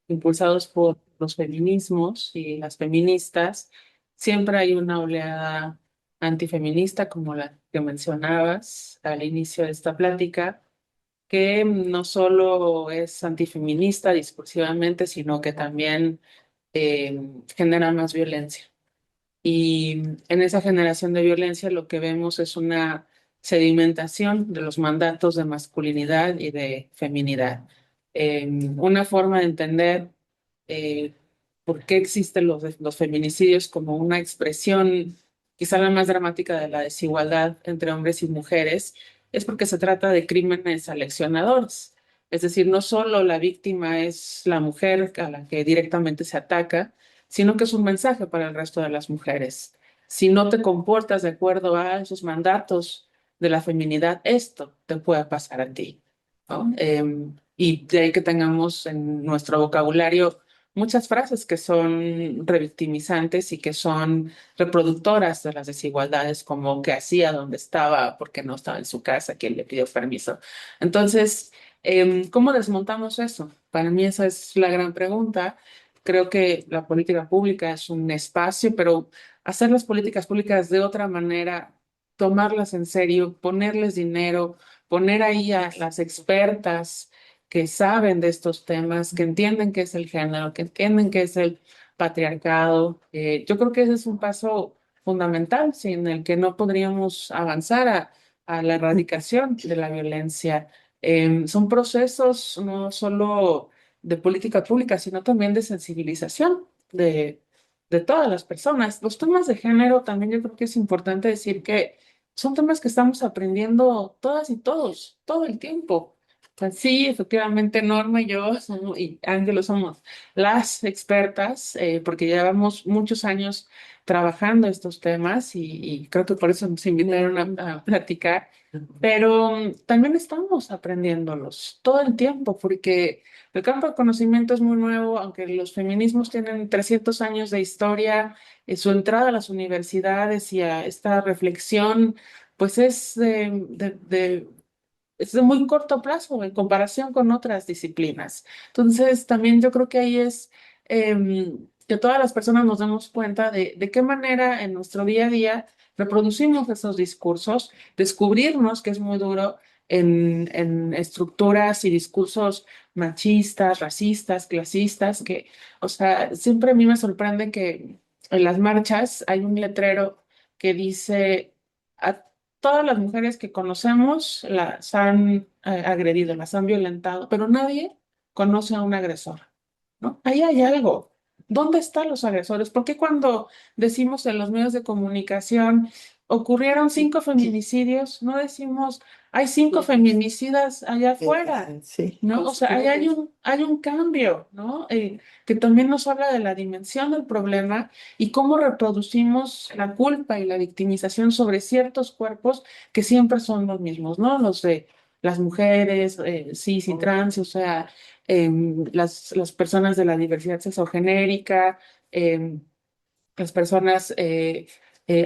impulsados por los feminismos y las feministas, siempre hay una oleada antifeminista como la que mencionabas al inicio de esta plática, que no solo es antifeminista discursivamente, sino que también genera más violencia. Y en esa generación de violencia lo que vemos es una sedimentación de los mandatos de masculinidad y de feminidad. Una forma de entender eh, por qué existen los feminicidios como una expresión quizá la más dramática de la desigualdad entre hombres y mujeres es porque se trata de crímenes aleccionadores. Es decir, no solo la víctima es la mujer a la que directamente se ataca, sino que es un mensaje para el resto de las mujeres. Si no te comportas de acuerdo a esos mandatos de la feminidad, esto te puede pasar a ti, ¿no? Y de ahí que tengamos en nuestro vocabulario muchas frases que son revictimizantes y que son reproductoras de las desigualdades, como qué hacía, dónde estaba, por qué no estaba en su casa, quién le pidió permiso. Entonces, ¿cómo desmontamos eso? Para mí esa es la gran pregunta. Creo que la política pública es un espacio, pero hacer las políticas públicas de otra manera, tomarlas en serio, ponerles dinero, poner ahí a las expertas que saben de estos temas, que entienden qué es el género, que entienden qué es el patriarcado. Yo creo que ese es un paso fundamental, sin el que no podríamos avanzar a la erradicación de la violencia. Son procesos no solo de política pública, sino también de sensibilización de todas las personas. Los temas de género también yo creo que es importante decir que son temas que estamos aprendiendo todas y todos, todo el tiempo. Pues sí, efectivamente, Norma y yo y Ángelo somos las expertas, porque llevamos muchos años trabajando estos temas y creo que por eso nos invitaron a platicar, pero también estamos aprendiéndolos todo el tiempo, porque el campo de conocimiento es muy nuevo, aunque los feminismos tienen 300 años de historia, su entrada a las universidades y a esta reflexión, pues es es de muy corto plazo en comparación con otras disciplinas. Entonces, también yo creo que ahí es que todas las personas nos demos cuenta de qué manera en nuestro día a día reproducimos esos discursos, descubrirnos que es muy duro en estructuras y discursos machistas, racistas, clasistas, que, o sea, siempre a mí me sorprende que en las marchas hay un letrero que dice... "A todas las mujeres que conocemos las han agredido, las han violentado, pero nadie conoce a un agresor, ¿no? Ahí hay algo. ¿Dónde están los agresores? ¿Por qué cuando decimos en los medios de comunicación ocurrieron 5 feminicidios, no decimos hay 5 feminicidas allá afuera? Sí. ¿No? O sea, ahí hay un cambio, ¿no? Que también nos habla de la dimensión del problema y cómo reproducimos la culpa y la victimización sobre ciertos cuerpos que siempre son los mismos, ¿no? Los de las mujeres, cis y trans, o sea, las personas de la diversidad sexogenérica, em, las personas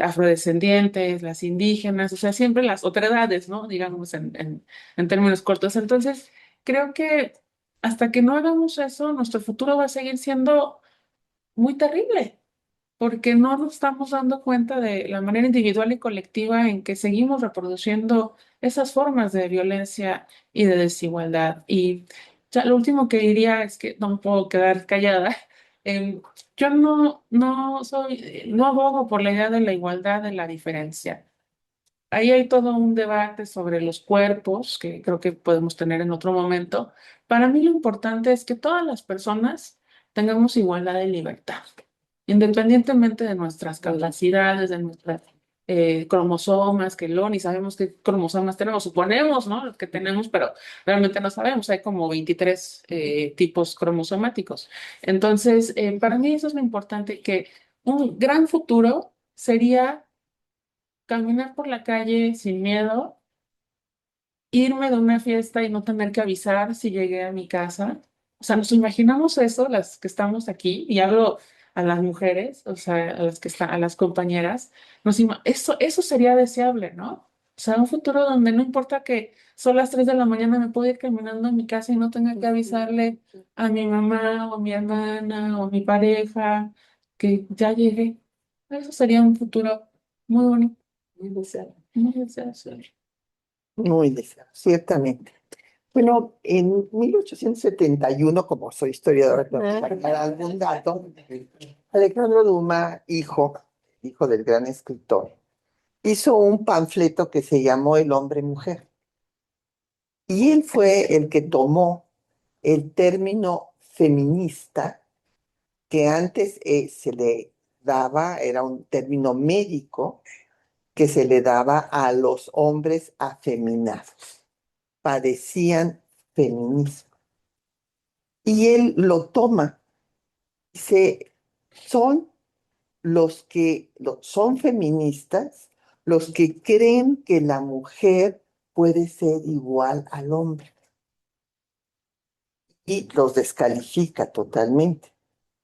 afrodescendientes, las indígenas, o sea, siempre las otredades, ¿no? Digamos en términos cortos. Entonces, creo que hasta que no hagamos eso, nuestro futuro va a seguir siendo muy terrible porque no nos estamos dando cuenta de la manera individual y colectiva en que seguimos reproduciendo esas formas de violencia y de desigualdad. Y ya lo último que diría es que no me puedo quedar callada. Em, yo no abogo por la idea de la igualdad de la diferencia. Ahí hay todo un debate sobre los cuerpos que creo que podemos tener en otro momento. Para mí lo importante es que todas las personas tengamos igualdad de libertad, independientemente de nuestras capacidades, de nuestras cromosomas, que lo ni sabemos qué cromosomas tenemos, suponemos, ¿no? Los que tenemos, pero realmente no sabemos. Hay como 23 tipos cromosomáticos. Entonces, para mí eso es lo importante, que un gran futuro sería caminar por la calle sin miedo, irme de una fiesta y no tener que avisar si llegué a mi casa. O sea, nos imaginamos eso, las que estamos aquí, y hablo a las mujeres, o sea, a las que están, a las compañeras, eso sería deseable, ¿no? O sea, un futuro donde no importa que son las 3 de la mañana, me puedo ir caminando a mi casa y no tenga que avisarle a mi mamá o mi hermana o mi pareja que ya llegué. Eso sería un futuro muy bonito. Muy deseable. Muy deseable. Muy deseado, ciertamente. Bueno, en 1871, como soy historiadora, tengo que sacar algún dato. Alejandro Dumas, hijo del gran escritor, hizo un panfleto que se llamó El hombre mujer. Y él fue el que tomó el término feminista, que antes se le daba, era un término médico que se le daba a los hombres afeminados. Padecían feminismo. Y él lo toma. Dice, son los que son feministas, los que creen que la mujer puede ser igual al hombre. Y los descalifica totalmente.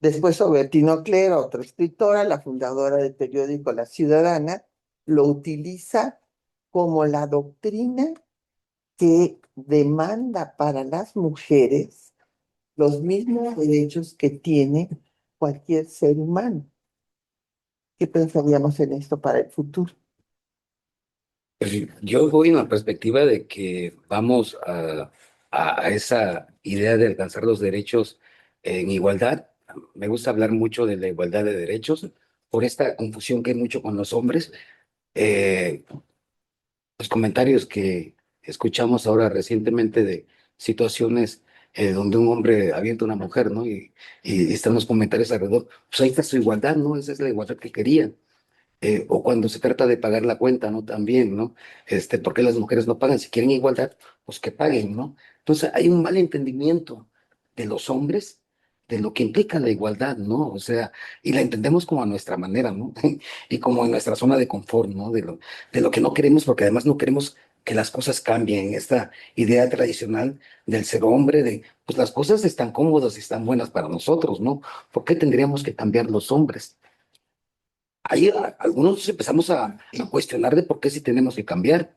Después Sobertino Clero, otra escritora, la fundadora del periódico La Ciudadana, lo utiliza como la doctrina que demanda para las mujeres los mismos derechos que tiene cualquier ser humano. ¿Qué pensaríamos en esto para el futuro? Pues yo voy en la perspectiva de que vamos a esa idea de alcanzar los derechos en igualdad. Me gusta hablar mucho de la igualdad de derechos por esta confusión que hay mucho con los hombres. Eh, los comentarios que escuchamos ahora recientemente de situaciones donde un hombre avienta a una mujer, ¿no? Y están los comentarios alrededor. Pues ahí está su igualdad, ¿no? Esa es la igualdad que querían. O cuando se trata de pagar la cuenta, ¿no? También, ¿no? ¿Por qué las mujeres no pagan? Si quieren igualdad, pues que paguen, ¿no? Entonces hay un mal entendimiento de los hombres de lo que implica la igualdad, ¿no? O sea, y la entendemos como a nuestra manera, ¿no? Y como en nuestra zona de confort, ¿no? De lo que no queremos, porque además no queremos que las cosas cambien. Esta idea tradicional del ser hombre, pues las cosas están cómodas y están buenas para nosotros, ¿no? ¿Por qué tendríamos que cambiar los hombres? Ahí algunos empezamos a cuestionar de por qué sí tenemos que cambiar.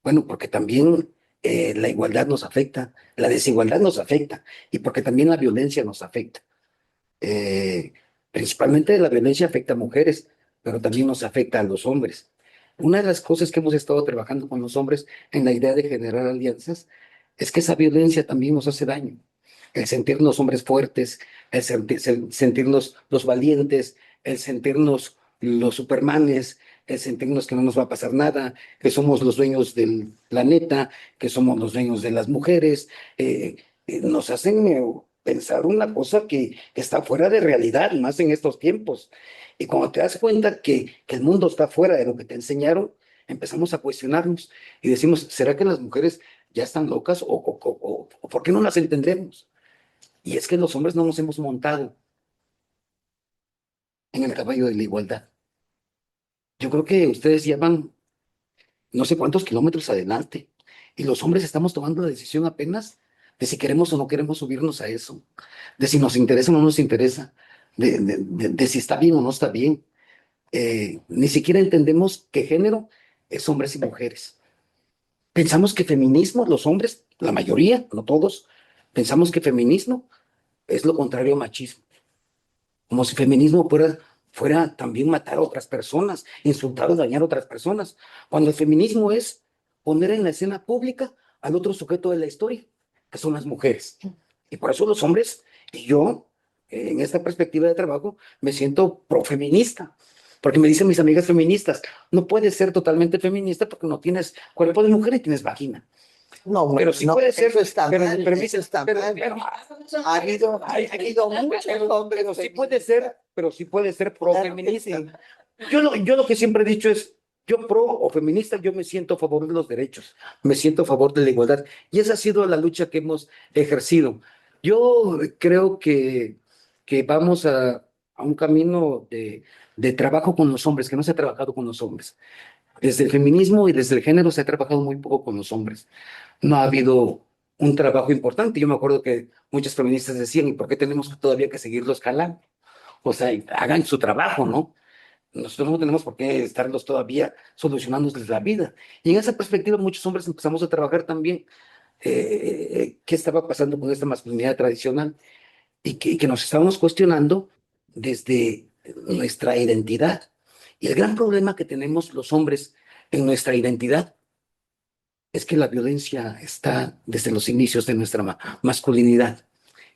Bueno, porque también la igualdad nos afecta, la desigualdad nos afecta y porque también la violencia nos afecta. Eh, Principalmente la violencia afecta a mujeres, pero también nos afecta a los hombres. Una de las cosas que hemos estado trabajando con los hombres en la idea de generar alianzas es que esa violencia también nos hace daño. El sentirnos hombres fuertes, sentirnos los valientes, el sentirnos los supermanes, el sentirnos que no nos va a pasar nada, que somos los dueños del planeta, que somos los dueños de las mujeres, nos hacen pensar una cosa que está fuera de realidad, más en estos tiempos. Y cuando te das cuenta que el mundo está fuera de lo que te enseñaron, empezamos a cuestionarnos y decimos, ¿será que las mujeres ya están locas o por qué no las entendemos? Y es que los hombres no nos hemos montado en el caballo de la igualdad. Yo creo que ustedes llevan no sé cuántos kilómetros adelante y los hombres estamos tomando la decisión apenas de si queremos o no queremos subirnos a eso, de si nos interesa o no nos interesa, de si está bien o no está bien. Ni siquiera entendemos qué género es hombres y mujeres. Pensamos que feminismo, los hombres, la mayoría, no todos, pensamos que feminismo es lo contrario a machismo. Como si feminismo fuera también matar a otras personas, insultar o dañar a otras personas, cuando el feminismo es poner en la escena pública al otro sujeto de la historia, que son las mujeres. Y por eso los hombres y yo, en esta perspectiva de trabajo, me siento profeminista, porque me dicen mis amigas feministas, no puedes ser totalmente feminista porque no tienes cuerpo de mujer y tienes vagina. No, bueno, Pero sí no, puede ser, eso está pero, mal, pero eso está pero- mal. pero- Ha habido muchos hombres pero sí puede ser, pero sí puede ser Claro que pro-feminista. sí. Yo lo que siempre he dicho es, yo pro o feminista, yo me siento a favor de los derechos, me siento a favor de la igualdad. Y esa ha sido la lucha que hemos ejercido. Yo creo que vamos a un camino de trabajo con los hombres, que no se ha trabajado con los hombres. Desde el feminismo y desde el género se ha trabajado muy poco con los hombres. No ha habido un trabajo importante. Yo me acuerdo que muchas feministas decían, ¿y por qué tenemos todavía que seguirlos jalando? O sea, hagan su trabajo, ¿no? Nosotros no tenemos por qué estarlos todavía solucionándoles la vida. Y en esa perspectiva muchos hombres empezamos a trabajar también qué estaba pasando con esta masculinidad tradicional y que nos estábamos cuestionando desde nuestra identidad. Y el gran problema que tenemos los hombres en nuestra identidad es que la violencia está desde los inicios de nuestra masculinidad.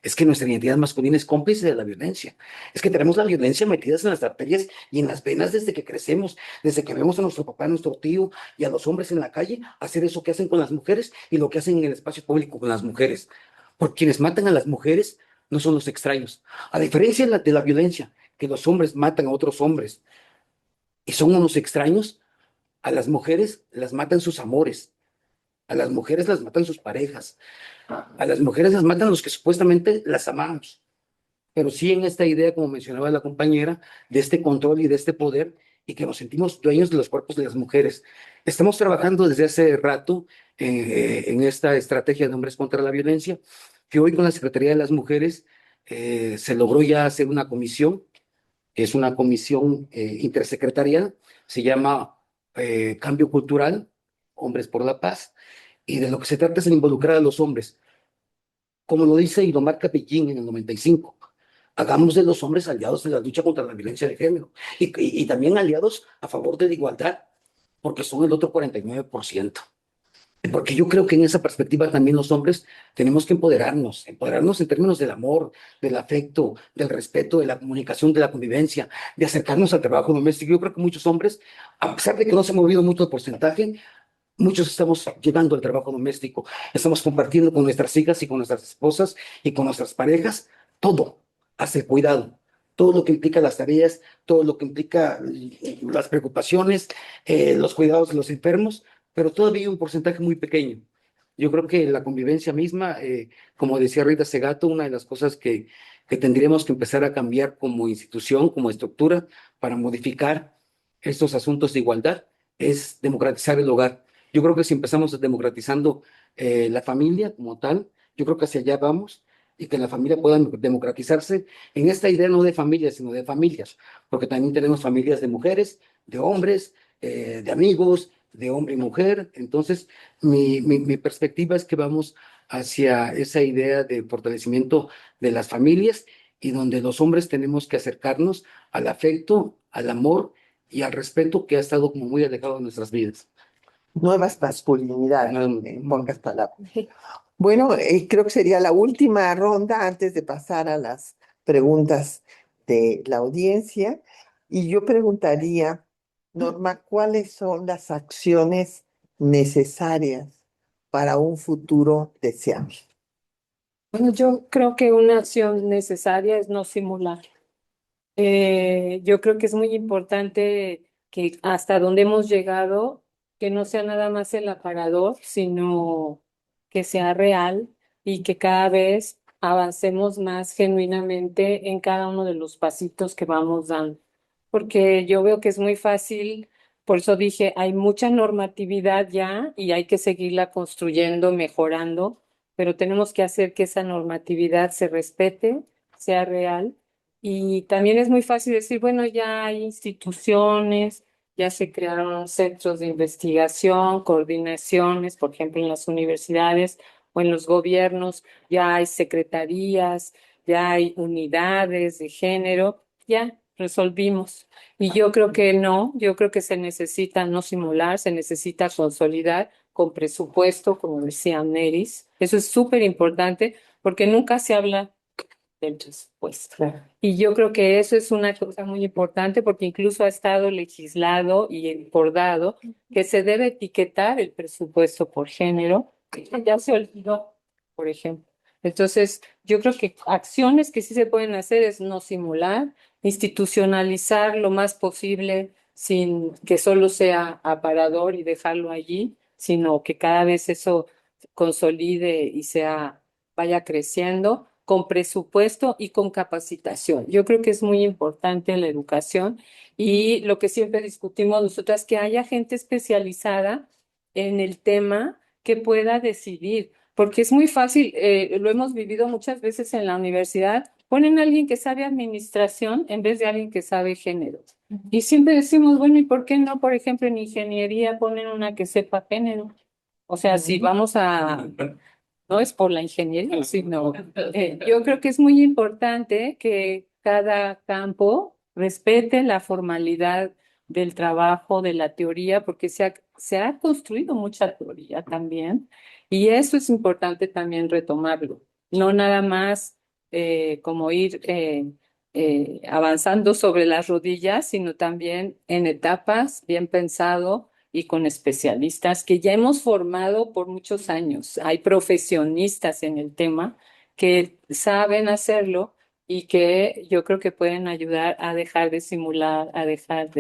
Es que nuestra identidad masculina es cómplice de la violencia. Es que tenemos la violencia metida en las arterias y en las venas desde que crecemos, desde que vemos a nuestro papá, a nuestro tío y a los hombres en la calle hacer eso que hacen con las mujeres y lo que hacen en el espacio público con las mujeres. Porque quienes matan a las mujeres no son los extraños. A diferencia de la violencia, que los hombres matan a otros hombres y son unos extraños, a las mujeres las matan sus amores, a las mujeres las matan sus parejas, a las mujeres las matan los que supuestamente las amamos. Pero sí en esta idea, como mencionaba la compañera, de este control y de este poder y que nos sentimos dueños de los cuerpos de las mujeres. Estamos trabajando desde hace rato en esta estrategia de hombres contra la violencia, que hoy con la Secretaría de las Mujeres se logró ya hacer una comisión, que es una comisión intersecretarial, se llama Cambio Cultural, Hombres por la Paz, y de lo que se trata es de involucrar a los hombres, como lo dice y lo marca Pekín en el 95. Hagamos de los hombres aliados en la lucha contra la violencia de género y también aliados a favor de la igualdad, porque son el otro 49%. Porque yo creo que en esa perspectiva también los hombres tenemos que empoderarnos en términos del amor, del afecto, del respeto, de la comunicación, de la convivencia, de acercarnos al trabajo doméstico. Yo creo que muchos hombres, a pesar de que no se ha movido mucho el porcentaje, muchos estamos llevando al trabajo doméstico, estamos compartiendo con nuestras hijas y con nuestras esposas y con nuestras parejas todo, hasta el cuidado. todo lo que implica las tareas, todo lo que implica las preocupaciones, los cuidados de los enfermos, pero todavía hay un porcentaje muy pequeño. Yo creo que la convivencia misma, como decía Rita Segato, una de las cosas que tendríamos que empezar a cambiar como institución, como estructura, para modificar estos asuntos de igualdad, es democratizar el hogar. Yo creo que si empezamos democratizando la familia como tal, yo creo que hacia allá vamos y que la familia pueda democratizarse en esta idea no de familia, sino de familias, porque también tenemos familias de mujeres, de hombres, de amigos, de hombre y mujer. Entonces, mi perspectiva es que vamos hacia esa idea de fortalecimiento de las familias y donde los hombres tenemos que acercarnos al afecto, al amor y al respeto que ha estado como muy alejado de nuestras vidas. Nuevas masculinidades, Mm. en pocas palabras. Bueno, creo que sería la última ronda antes de pasar a las preguntas de la audiencia. Y yo preguntaría, Norma, ¿cuáles son las acciones necesarias para un futuro deseable? Bueno, yo creo que una acción necesaria es no simular. Yo creo que es muy importante que hasta donde hemos llegado, que no sea nada más el aparador, sino que sea real y que cada vez avancemos más genuinamente en cada uno de los pasitos que vamos dando. Porque yo veo que es muy fácil, por eso dije, hay mucha normatividad ya y hay que seguirla construyendo, mejorando, pero tenemos que hacer que esa normatividad se respete, sea real y también es muy fácil decir, bueno, ya hay instituciones, ya se crearon centros de investigación, coordinaciones, por ejemplo, en las universidades o en los gobiernos, ya hay secretarías, ya hay unidades de género, ya resolvimos. Y yo creo que no, yo creo que se necesita no simular, se necesita consolidar con presupuesto, como decía Neris. Eso es súper importante porque nunca se habla del presupuesto. Claro. Y yo creo que eso es una cosa muy importante porque incluso ha estado legislado y acordado que se debe etiquetar el presupuesto por género. Ya se olvidó, por ejemplo. Entonces, yo creo que acciones que sí se pueden hacer es no simular, institucionalizar lo más posible sin que solo sea aparador y dejarlo allí, sino que cada vez eso consolide y sea, vaya creciendo con presupuesto y con capacitación. Yo creo que es muy importante la educación y lo que siempre discutimos nosotras, que haya gente especializada en el tema que pueda decidir, porque es muy fácil, lo hemos vivido muchas veces en la universidad, ponen a alguien que sabe administración en vez de alguien que sabe género. Y siempre decimos, bueno, ¿y por qué no, por ejemplo, en ingeniería ponen una que sepa género? O sea, si vamos a no es por la ingeniería, sino yo creo que es muy importante que cada campo respete la formalidad del trabajo, de la teoría, porque se ha construido mucha teoría también, y eso es importante también retomarlo, no nada más como ir avanzando sobre las rodillas, sino también en etapas, bien pensado y con especialistas que ya hemos formado por muchos años. Hay profesionistas en el tema que saben hacerlo y que yo creo que pueden ayudar a dejar de simular, a dejar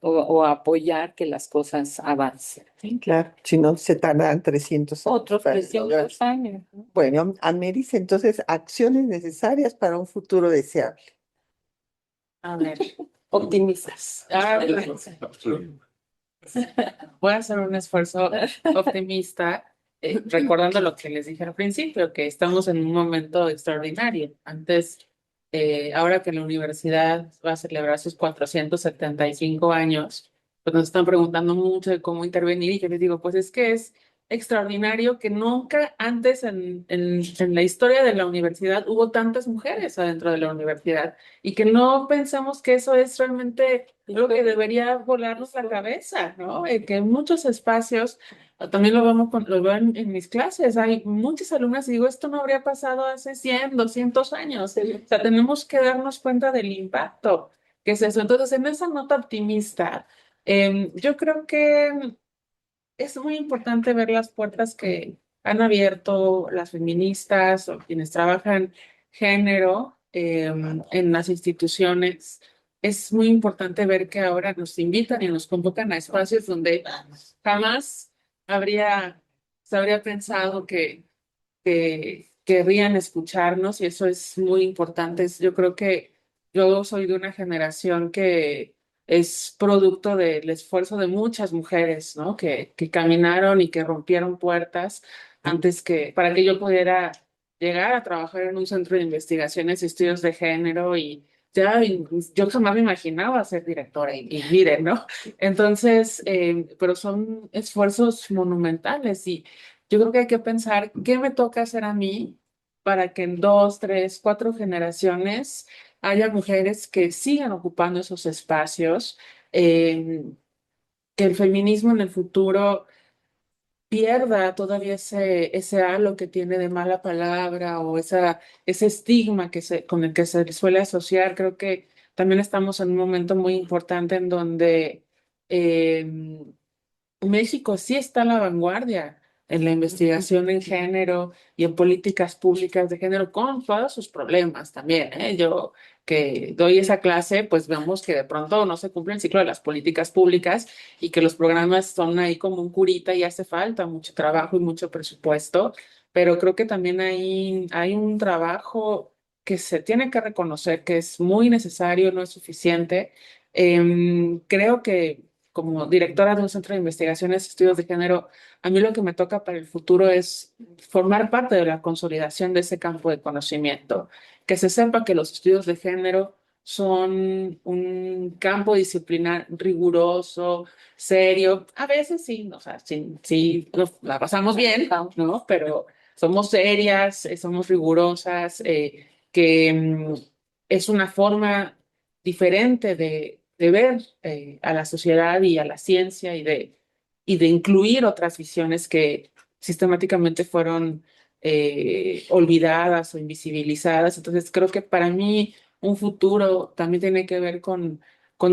o apoyar que las cosas avancen. Sí, claro, si no se tardan 300 años Otros para 300 años, ¿no? Bueno, Ameris, entonces, acciones necesarias para un futuro deseable. A ver, Optimistas. voy a hacer un esfuerzo optimista, recordando lo que les dije al principio, que estamos en un momento extraordinario. Antes, ahora que la universidad va a celebrar sus 475 años, pues nos están preguntando mucho de cómo intervenir y yo les digo, pues es que es extraordinario que nunca antes en la historia de la universidad hubo tantas mujeres adentro de la universidad y que no pensamos que eso es realmente lo que debería volarnos la cabeza, ¿no? Que en muchos espacios, también lo veo en mis clases, hay muchas alumnas y digo, esto no habría pasado hace 100, 200 años. O sea, tenemos que darnos cuenta del impacto que es eso. Entonces, en esa nota optimista, yo creo que es muy importante ver las puertas que han abierto las feministas o quienes trabajan género en las instituciones, es muy importante ver que ahora nos invitan y nos convocan a espacios donde jamás habría, se habría pensado que querrían escucharnos y eso es muy importante. Yo creo que yo soy de una generación que es producto del esfuerzo de muchas mujeres, ¿no? Que caminaron y que rompieron puertas antes que, para que yo pudiera llegar a trabajar en un centro de investigaciones y estudios de género y ya yo jamás me imaginaba ser directora y miren, ¿no? Entonces, pero son esfuerzos monumentales y yo creo que hay que pensar qué me toca hacer a mí para que en 2, 3, 4 generaciones haya mujeres que sigan ocupando esos espacios, eh, que el feminismo en el futuro pierda todavía ese halo que tiene de mala palabra o ese estigma con el que se le suele asociar. Creo que también estamos en un momento muy importante en donde eh, México sí está a la vanguardia en la investigación en género y en políticas públicas de género, con todos sus problemas también, ¿eh? Yo que doy esa clase, pues vemos que de pronto no se cumple el ciclo de las políticas públicas y que los programas son ahí como un curita y hace falta mucho trabajo y mucho presupuesto, pero creo que también hay un trabajo que se tiene que reconocer que es muy necesario, no es suficiente. Creo que como directora de un centro de investigaciones y estudios de género, a mí lo que me toca para el futuro es formar parte de la consolidación de ese campo de conocimiento, que se sepa que los estudios de género son un campo disciplinar riguroso, serio, a veces sí, o sea, sí, sí la pasamos bien, ¿no? Pero somos serias, somos rigurosas, que es una forma diferente de ver a la sociedad y a la ciencia y de incluir otras visiones que sistemáticamente fueron olvidadas o invisibilizadas. Entonces, creo que para mí un futuro también tiene que ver con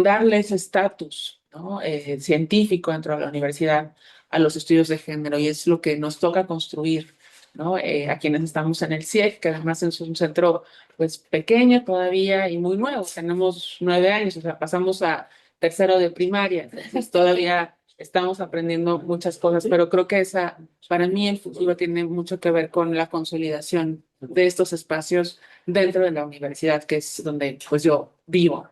darles estatus, ¿no? Científico dentro de la universidad a los estudios de género y es lo que nos toca construir, ¿no? A quienes estamos en el CIEC, que además es un centro pues pequeño todavía y muy nuevo. Tenemos 9 años, o sea, pasamos a tercero de primaria, entonces todavía estamos aprendiendo muchas cosas, pero creo que para mí el futuro tiene mucho que ver con la consolidación de estos espacios dentro de la universidad, que es donde pues yo vivo.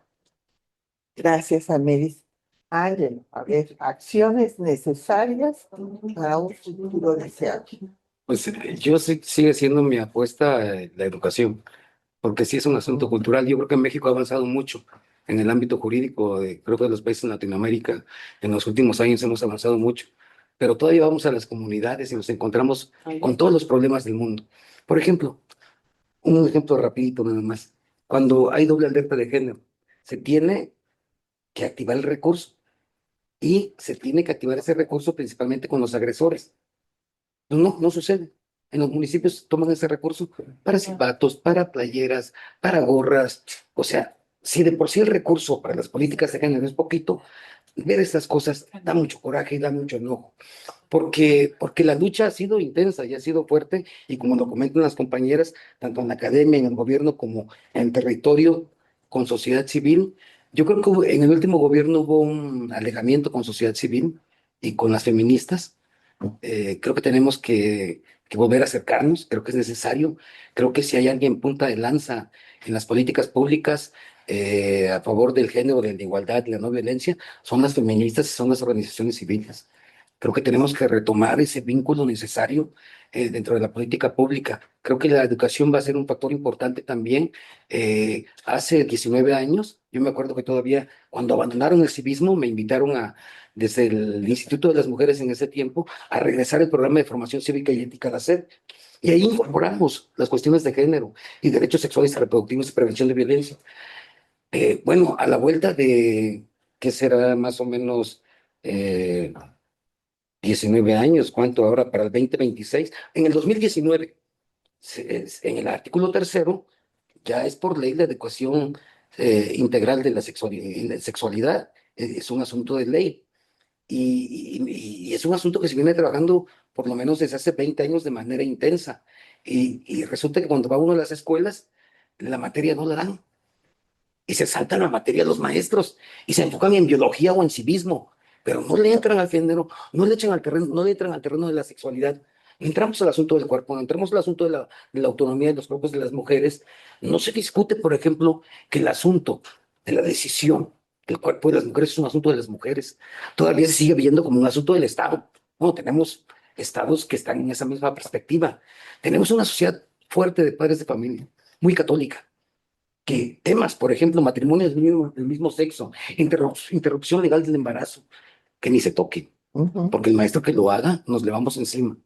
Gracias, Amelis. Ángel, a ver, acciones necesarias para un futuro deseable. Pues yo sigue siendo mi apuesta la educación, porque sí es un asunto cultural. Yo creo que México ha avanzado mucho en el ámbito jurídico, creo que de los países en Latinoamérica, en los últimos años hemos avanzado mucho, pero todavía vamos a las comunidades y nos encontramos con todos los problemas del mundo. Por ejemplo, un ejemplo rapidito nada más. Cuando hay doble alerta de género, se tiene que activar el recurso y se tiene que activar ese recurso principalmente con los agresores. No, no sucede. En los municipios toman ese recurso para zapatos, para playeras, para gorras. O sea, si de por sí el recurso para las políticas de género es poquito, ver estas cosas da mucho coraje y da mucho enojo. Porque la lucha ha sido intensa y ha sido fuerte, y como lo comentan las compañeras, tanto en la academia, en el gobierno, como en el territorio, con sociedad civil. Yo creo que en el último gobierno hubo un alejamiento con sociedad civil y con las feministas. Creo que tenemos que volver a acercarnos, creo que es necesario. Creo que si hay alguien punta de lanza en las políticas públicas a favor del género, de la igualdad, de la no violencia, son las feministas y son las organizaciones civiles. Creo que tenemos que retomar ese vínculo necesario dentro de la política pública. Creo que la educación va a ser un factor importante también. Hace 19 años, yo me acuerdo que todavía cuando abandonaron el civismo, me invitaron desde el Instituto de las Mujeres en ese tiempo, a regresar el programa de formación cívica y ética de la SED. Y ahí incorporamos las cuestiones de género y derechos sexuales y reproductivos y prevención de violencia. Bueno, a la vuelta de, ¿qué será más o menos? eh, 19 años, ¿cuánto ahora para el 2026? En el 2019, en el artículo tercero, ya es por ley la adecuación integral de la sexualidad. Es un asunto de ley. Y es un asunto que se viene trabajando por lo menos desde hace 20 años de manera intensa. Y resulta que cuando va uno a las escuelas, la materia no la dan. Y se saltan la materia los maestros y se enfocan en biología o en civismo, pero no le entran al género, no le echan al terreno, no le entran al terreno de la sexualidad. Entramos al asunto del cuerpo, entramos al asunto de la autonomía de los cuerpos de las mujeres. No se discute, por ejemplo, que el asunto de la decisión del cuerpo de las mujeres es un asunto de las mujeres. Todavía se sigue viendo como un asunto del Estado. Bueno, tenemos estados que están en esa misma perspectiva. Tenemos una sociedad fuerte de padres de familia, muy católica, que temas, por ejemplo, matrimonio del mismo sexo, interrupción legal del embarazo, que ni se toque, Ujú. porque el maestro que lo haga, nos le vamos encima.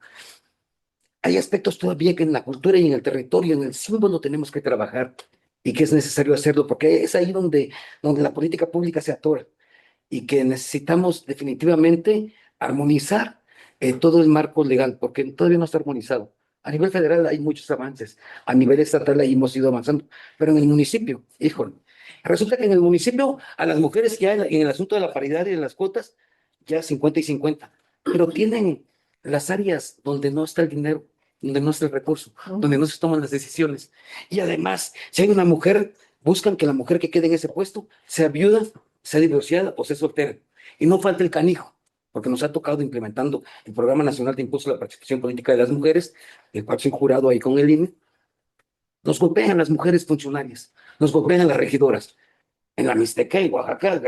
Hay aspectos todavía que en la cultura y en el territorio, en el símbolo tenemos que trabajar y que es necesario hacerlo, porque es ahí donde la política pública se atora y que necesitamos definitivamente armonizar todo el marco legal, porque todavía no está armonizado. A nivel federal hay muchos avances, a nivel estatal ahí hemos ido avanzando, pero en el municipio, híjole, resulta que en el municipio a las mujeres ya en el asunto de la paridad y de las cuotas, ya 50 y 50, pero tienen las áreas donde no está el dinero, donde no está el recurso, donde no se toman las decisiones. Y además, si hay una mujer, buscan que la mujer que quede en ese puesto sea viuda, sea divorciada o sea soltera. Y no falta el canijo, porque nos ha tocado implementando el Programa Nacional de Impulso a la Participación Política de las Mujeres, el cual soy jurado ahí con el INE. Nos golpean las mujeres funcionarias, nos golpean las regidoras. En la Mixteca y Oaxaca,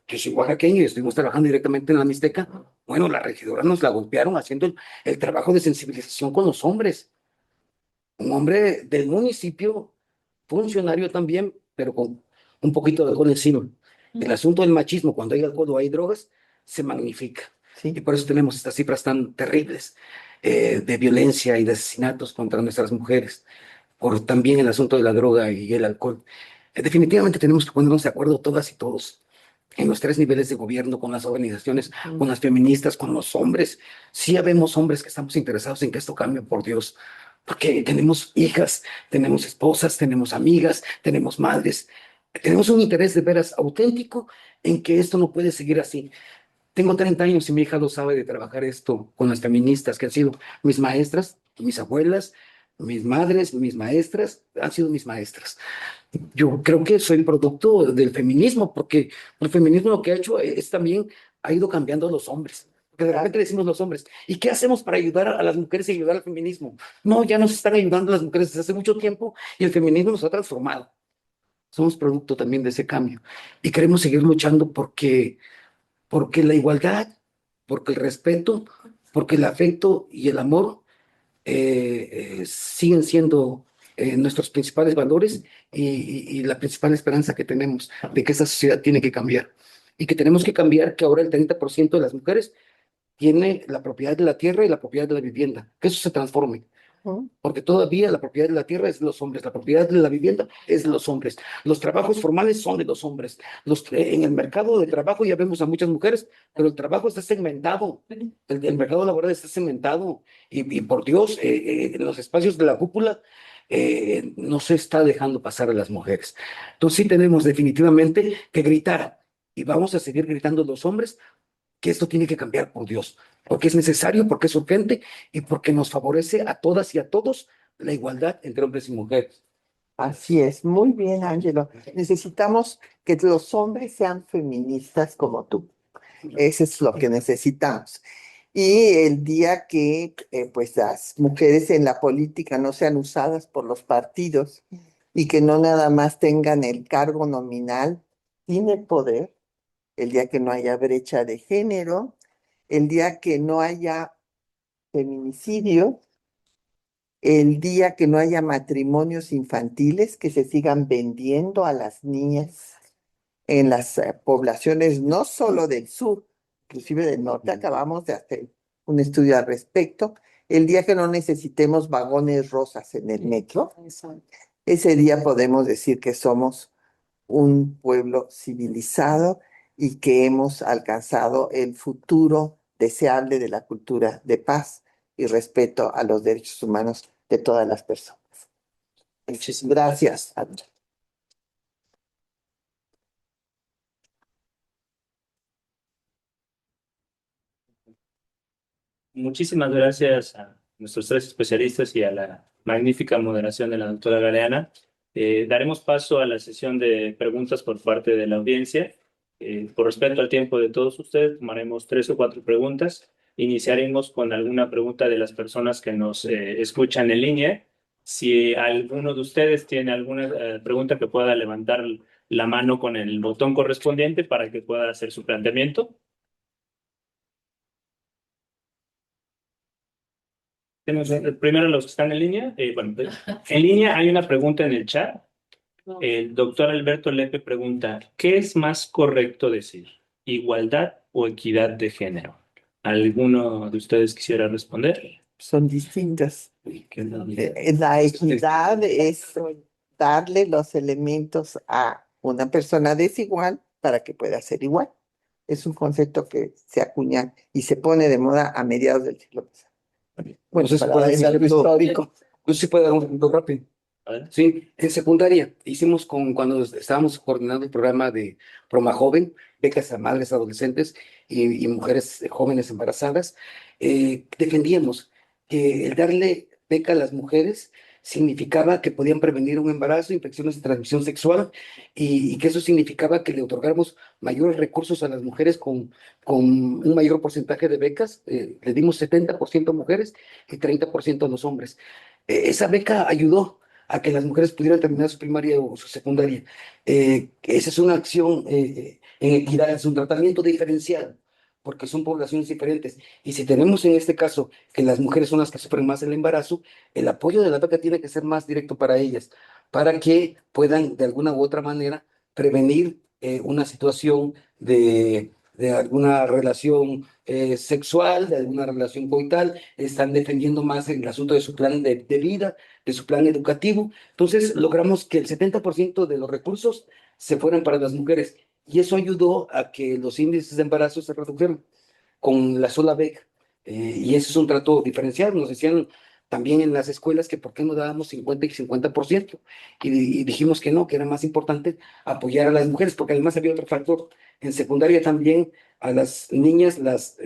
que soy oaxaqueño y estuvimos trabajando directamente en la Mixteca, bueno, la regidora nos la golpearon haciendo el trabajo de sensibilización con los hombres. Un hombre del municipio, funcionario también, pero con un poquito de alcohol encima. El asunto del machismo, cuando hay alcohol o hay drogas, se magnifica. Sí. Y por eso tenemos estas cifras tan terribles de violencia y de asesinatos contra nuestras mujeres, por también el asunto de la droga y el alcohol. Definitivamente tenemos que ponernos de acuerdo todas y todos en los tres niveles de gobierno, con las organizaciones, con las feministas, con los hombres. Sí habemos hombres que estamos interesados en que esto cambie, por Dios, porque tenemos hijas, tenemos esposas, tenemos amigas, tenemos madres. Tenemos un interés de veras auténtico en que esto no puede seguir así. Tengo 30 años y mi hija lo sabe de trabajar esto con las feministas que han sido mis maestras, mis abuelas, mis madres, mis maestras, han sido mis maestras. Yo creo que soy producto del feminismo, porque el feminismo lo que ha hecho es también ha ido cambiando a los hombres. Porque de repente decimos los hombres, ¿y qué hacemos para ayudar a las mujeres y ayudar al feminismo? No, ya nos están ayudando las mujeres desde hace mucho tiempo y el feminismo nos ha transformado. Somos producto también de ese cambio. Y queremos seguir luchando porque la igualdad, porque el respeto, porque el afecto y el amor siguen siendo nuestros principales valores y la principal esperanza que tenemos de que esta sociedad tiene que cambiar y que tenemos que cambiar, que ahora el 30% de las mujeres tiene la propiedad de la tierra y la propiedad de la vivienda, que eso se transforme. Ujú. Porque todavía la propiedad de la tierra es de los hombres, la propiedad de la vivienda es de los hombres, los trabajos formales son de los hombres, en el mercado de trabajo ya vemos a muchas mujeres, pero el trabajo está segmentado, el mercado laboral está segmentado y por Dios, en los espacios de la cúpula no se está dejando pasar a las mujeres. Entonces sí tenemos definitivamente que gritar y vamos a seguir gritando los hombres que esto tiene que cambiar, por Dios, porque es necesario, porque es urgente y porque nos favorece a todas y a todos la igualdad entre hombres y mujeres. Así es, muy bien, Ángelo. Necesitamos que los hombres sean feministas como tú. Eso es lo que necesitamos. Y el día que pues las mujeres en la política no sean usadas por los partidos y que no nada más tengan el cargo nominal, tiene poder, el día que no haya brecha de género, el día que no haya feminicidio, el día que no haya matrimonios infantiles que se sigan vendiendo a las niñas en las poblaciones, no solo del sur, inclusive del norte. Acabamos de hacer un estudio al respecto. El día que no necesitemos vagones rosas en el metro, ese día podemos decir que somos un pueblo civilizado y que hemos alcanzado el futuro deseable de la cultura de paz y respeto a los derechos humanos de todas las personas. Muchísimas gracias. Muchísimas gracias a nuestros tres especialistas y a la magnífica moderación de la doctora Galeana. Daremos paso a la sesión de preguntas por parte de la audiencia. Por respeto al tiempo de todos ustedes, tomaremos 3 o 4 preguntas. Iniciaremos con alguna pregunta de las personas que nos escuchan en línea. Si alguno de ustedes tiene alguna pregunta, que pueda levantar la mano con el botón correspondiente para que pueda hacer su planteamiento. Tenemos primero los que están en línea. En línea hay una pregunta en el chat. El doctor Alberto Lepe pregunta, ¿qué es más correcto decir? ¿Igualdad o equidad de género? ¿Alguno de ustedes quisiera responder? Son distintas. La equidad es darle los elementos a una persona desigual para que pueda ser igual. Es un concepto que se acuña y se pone de moda a mediados del siglo pasado. Bueno, Entonces, para es dar algo histórico. Yo sí puedo dar un ejemplo rápido. ¿Vale? Sí, en secundaria hicimos cuando estábamos coordinando el programa de Proma Joven, becas a madres adolescentes y mujeres jóvenes embarazadas, defendíamos que el darle beca a las mujeres significaba que podían prevenir un embarazo, infecciones de transmisión sexual y que eso significaba que le otorgáramos mayores recursos a las mujeres con un mayor porcentaje de becas. Le dimos 70% a mujeres y 30% a los hombres. Esa beca ayudó a que las mujeres pudieran terminar su primaria o su secundaria. Esa es una acción en equidad, es un tratamiento diferencial, porque son poblaciones diferentes. Y si tenemos en este caso que las mujeres son las que sufren más el embarazo, el apoyo de la beca tiene que ser más directo para ellas, para que puedan de alguna u otra manera prevenir una situación de alguna relación sexual, de alguna relación coital, están defendiendo más el asunto de su plan de vida, de su plan educativo. Entonces, logramos que el 70% de los recursos se fueran para las mujeres y eso ayudó a que los índices de embarazo se redujeran con la sola beca. Y ese es un trato diferencial. Nos decían también en las escuelas que por qué no dábamos 50 y 50%. Y dijimos que no, que era más importante apoyar a las mujeres, porque además había otro factor. En secundaria también a las niñas las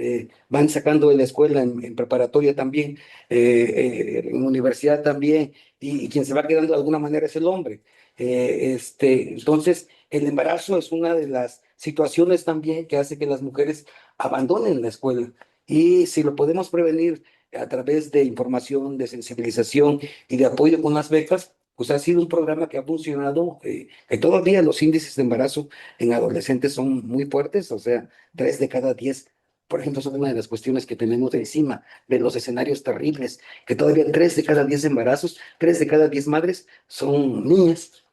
van sacando de la escuela, en preparatoria también, en universidad también, y quien se va quedando de alguna manera es el hombre. Entonces, el embarazo es una de las situaciones también que hace que las mujeres abandonen la escuela. Y si lo podemos prevenir a través de información, de sensibilización y de apoyo con las becas, pues ha sido un programa que ha funcionado, que todavía los índices de embarazo en adolescentes son muy fuertes, o sea, 3 de cada 10, por ejemplo, son una de las cuestiones que tenemos encima de los escenarios terribles, que todavía 3 de cada 10 embarazos, 3 de cada 10 madres son niñas.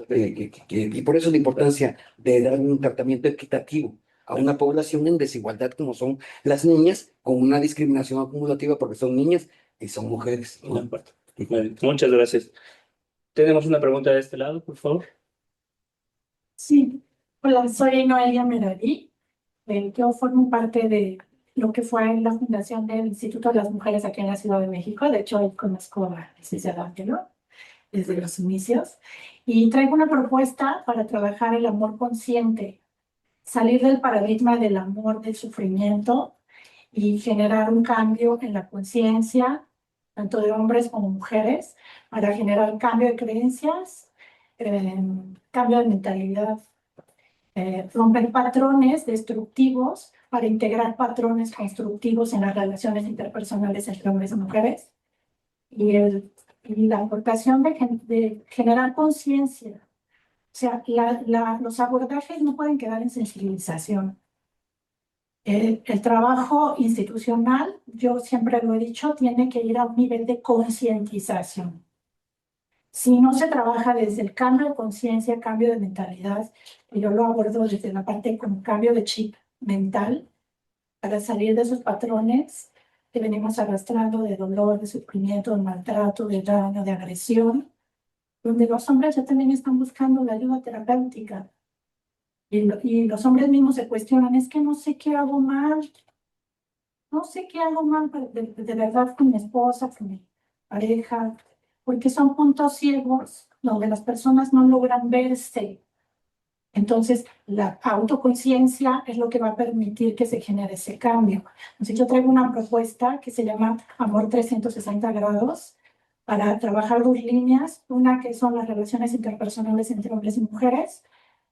Y por eso la importancia de dar un tratamiento equitativo a una población en desigualdad como son las niñas, con una discriminación acumulativa porque son niñas y son mujeres. De acuerdo. Vale, muchas gracias. Tenemos una pregunta de este lado, por favor. Sí, hola, soy Noelia Meraví. Yo formo parte de lo que fue la fundación del Instituto de las Mujeres aquí en la Ciudad de México. De hecho, ahí conozco a la licenciada Ángelo desde los inicios. Y traigo una propuesta para trabajar el amor consciente, salir del paradigma del amor, del sufrimiento y generar un cambio en la conciencia, tanto de hombres como mujeres, para generar cambio de creencias, cambio de mentalidad, romper patrones destructivos para integrar patrones constructivos en las relaciones interpersonales entre hombres y mujeres. Y la aportación de generar conciencia. O sea, los abordajes no pueden quedar en sensibilización. El trabajo institucional, yo siempre lo he dicho, tiene que ir a un nivel de concientización. Si no se trabaja desde el cambio de conciencia, cambio de mentalidad, y yo lo abordo desde la parte con cambio de chip mental, para salir de esos patrones que venimos arrastrando de dolor, de sufrimiento, de maltrato, de daño, de agresión, donde los hombres ya también están buscando la ayuda terapéutica. Y los hombres mismos se cuestionan, es que no sé qué hago mal, no sé qué hago mal de verdad con mi esposa, con mi pareja, porque son puntos ciegos donde las personas no logran verse. Entonces, la autoconciencia es lo que va a permitir que se genere ese cambio. Entonces, yo traigo una propuesta que se llama Amor 360 grados, para trabajar dos líneas, una que son las relaciones interpersonales entre hombres y mujeres,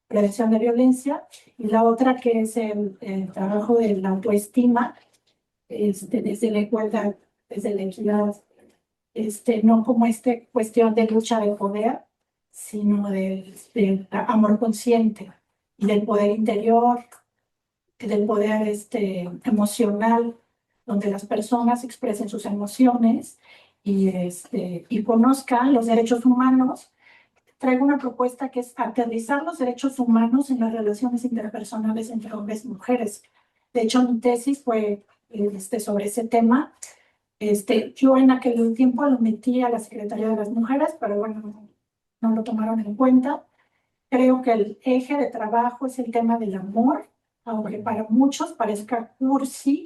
prevención de violencia, y la otra que es el trabajo de la autoestima, desde la igualdad, desde la equidad, no como cuestión de lucha de poder, sino del amor consciente y del poder interior, del poder emocional, donde las personas expresen sus emociones y conozcan los derechos humanos. Traigo una propuesta que es aterrizar los derechos humanos en las relaciones interpersonales entre hombres y mujeres. De hecho, mi tesis fue sobre ese tema. Yo en aquel tiempo lo metí a la Secretaría de las Mujeres, pero bueno, no lo tomaron en cuenta. Creo que el eje de trabajo es el tema del amor, aunque para muchos parezca cursi.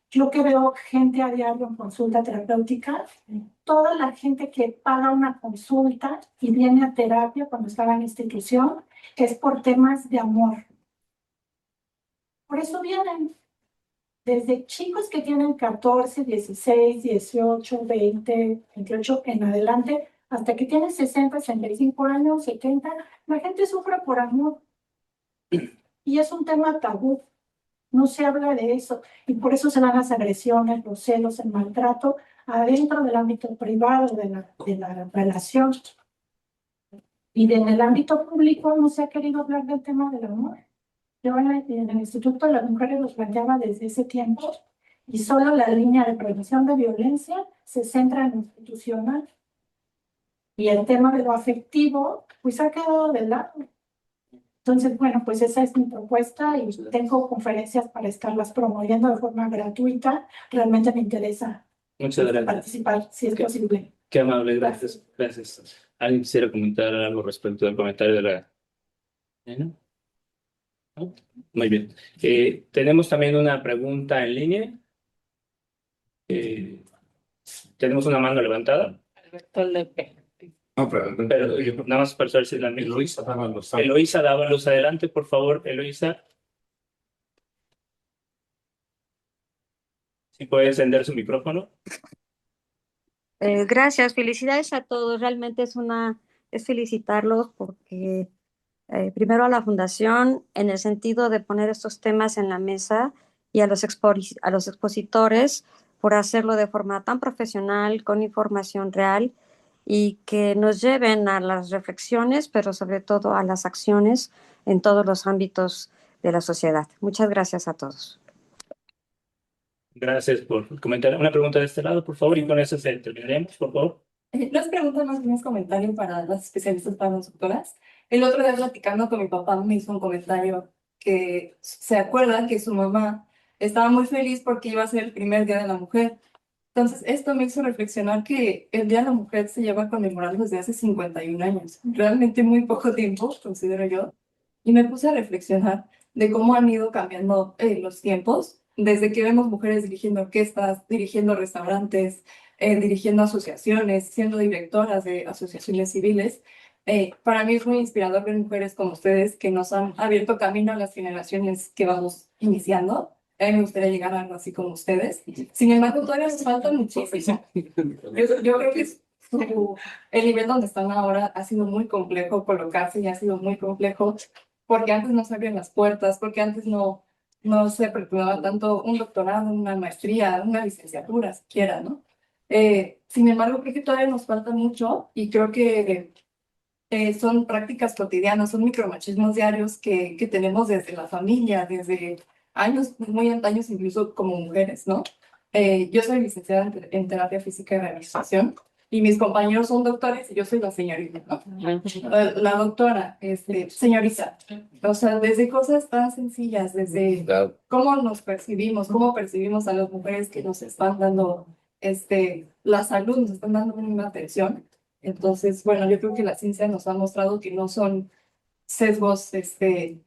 Yo que veo gente a diario en consulta terapéutica, toda la gente que paga una consulta y viene a terapia cuando está en la institución es por temas de amor. Por eso vienen desde chicos que tienen 14, 16, 18, 20, 28 en adelante, hasta que tienen 60, 65 años, 70, la gente sufre por amor. Y es un tema tabú. No se habla de eso y por eso se dan las agresiones, los celos, el maltrato adentro del ámbito privado de la relación. Y en el ámbito público no se ha querido hablar del tema del amor. Yo en el Instituto de las Mujeres los planteaba desde ese tiempo y solo la línea de prevención de violencia se centra en lo institucional. Y el tema de lo afectivo pues ha quedado de lado. Entonces, bueno, pues esa es mi propuesta y tengo conferencias para estarlas promoviendo de forma gratuita. Realmente me interesa Muchas gracias. participar, si es posible. Qué amable, gracias. Gracias. ¿Alguien quisiera comentar algo respecto del comentario de la... ¿No? ¿No? Muy bien. Tenemos también una pregunta en línea. Tenemos una mano levantada. Alberto Lepe. No, pero Nada más para saber si es la misma. Eloísa Dávalos. Eloísa Dávalos, adelante, por favor, Eloísa. Si puede encender su micrófono. Gracias, felicidades a todos. Realmente es felicitarlos porque primero a la Fundación en el sentido de poner estos temas en la mesa y a los expositores por hacerlo de forma tan profesional, con información real y que nos lleven a las reflexiones, pero sobre todo a las acciones en todos los ámbitos de la sociedad. Muchas gracias a todos. Gracias por comentar. Una pregunta de este lado, por favor, y con eso terminaremos, por favor. No es pregunta, más bien es comentario para las especialistas, para las doctoras. El otro día platicando con mi papá me hizo un comentario que se acuerda que su mamá estaba muy feliz porque iba a ser el primer Día de la Mujer. Entonces, esto me hizo reflexionar que el Día de la Mujer se lleva conmemorando desde hace 51 años. Realmente muy poco tiempo, considero yo. Y me puse a reflexionar de cómo han ido cambiando los tiempos, desde que vemos mujeres dirigiendo orquestas, dirigiendo restaurantes, dirigiendo asociaciones, siendo directoras de asociaciones civiles. Para mí es muy inspirador ver mujeres como ustedes que nos han abierto camino a las generaciones que vamos iniciando. A mí me gustaría llegar a algo así como ustedes. Sin embargo, todavía nos falta muchísimo. Yo creo que el nivel donde están ahora ha sido muy complejo colocarse y ha sido muy complejo porque antes no se abrían las puertas, porque antes no se pretendía tanto un doctorado, una maestría, una licenciatura siquiera, ¿no? Sin embargo, creo que todavía nos falta mucho y creo que son prácticas cotidianas, son micromachismos diarios que tenemos desde la familia, desde años, muy antaños incluso como mujeres, ¿no? Yo soy licenciada en terapia física y rehabilitación y mis compañeros son doctores y yo soy la señorita, ¿no? La doctora, señorita. O sea, desde cosas tan sencillas, desde cómo nos percibimos, cómo percibimos a las mujeres que nos están dando la salud, nos están dando una atención. Entonces, bueno, yo creo que la ciencia nos ha mostrado que no son sesgos,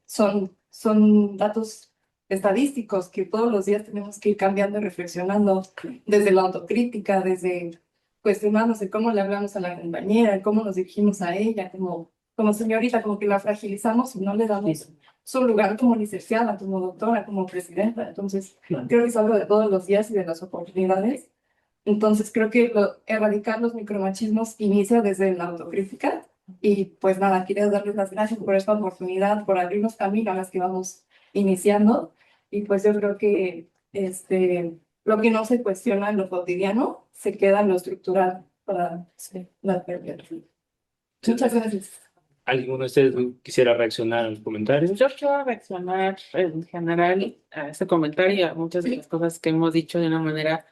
son datos estadísticos que todos los días tenemos que ir cambiando y reflexionando desde la autocrítica, desde cuestionarnos de cómo le hablamos a la compañera, cómo nos dirigimos a ella, como señorita, como que la fragilizamos y no le damos su lugar como licenciada, como doctora, como presidenta. Entonces, creo que es algo de todos los días y de las oportunidades. Entonces creo que erradicar los micromachismos inicia desde la autocrítica. Y pues nada, quiero darles las gracias por esta oportunidad, por abrirnos camino a las que vamos iniciando. Y pues yo creo que lo que no se cuestiona en lo cotidiano se queda en lo estructural para la pérdida. Muchas gracias. ¿Alguno de ustedes quisiera reaccionar a los comentarios? Yo quiero reaccionar en general a este comentario y a muchas de las cosas que hemos dicho de una manera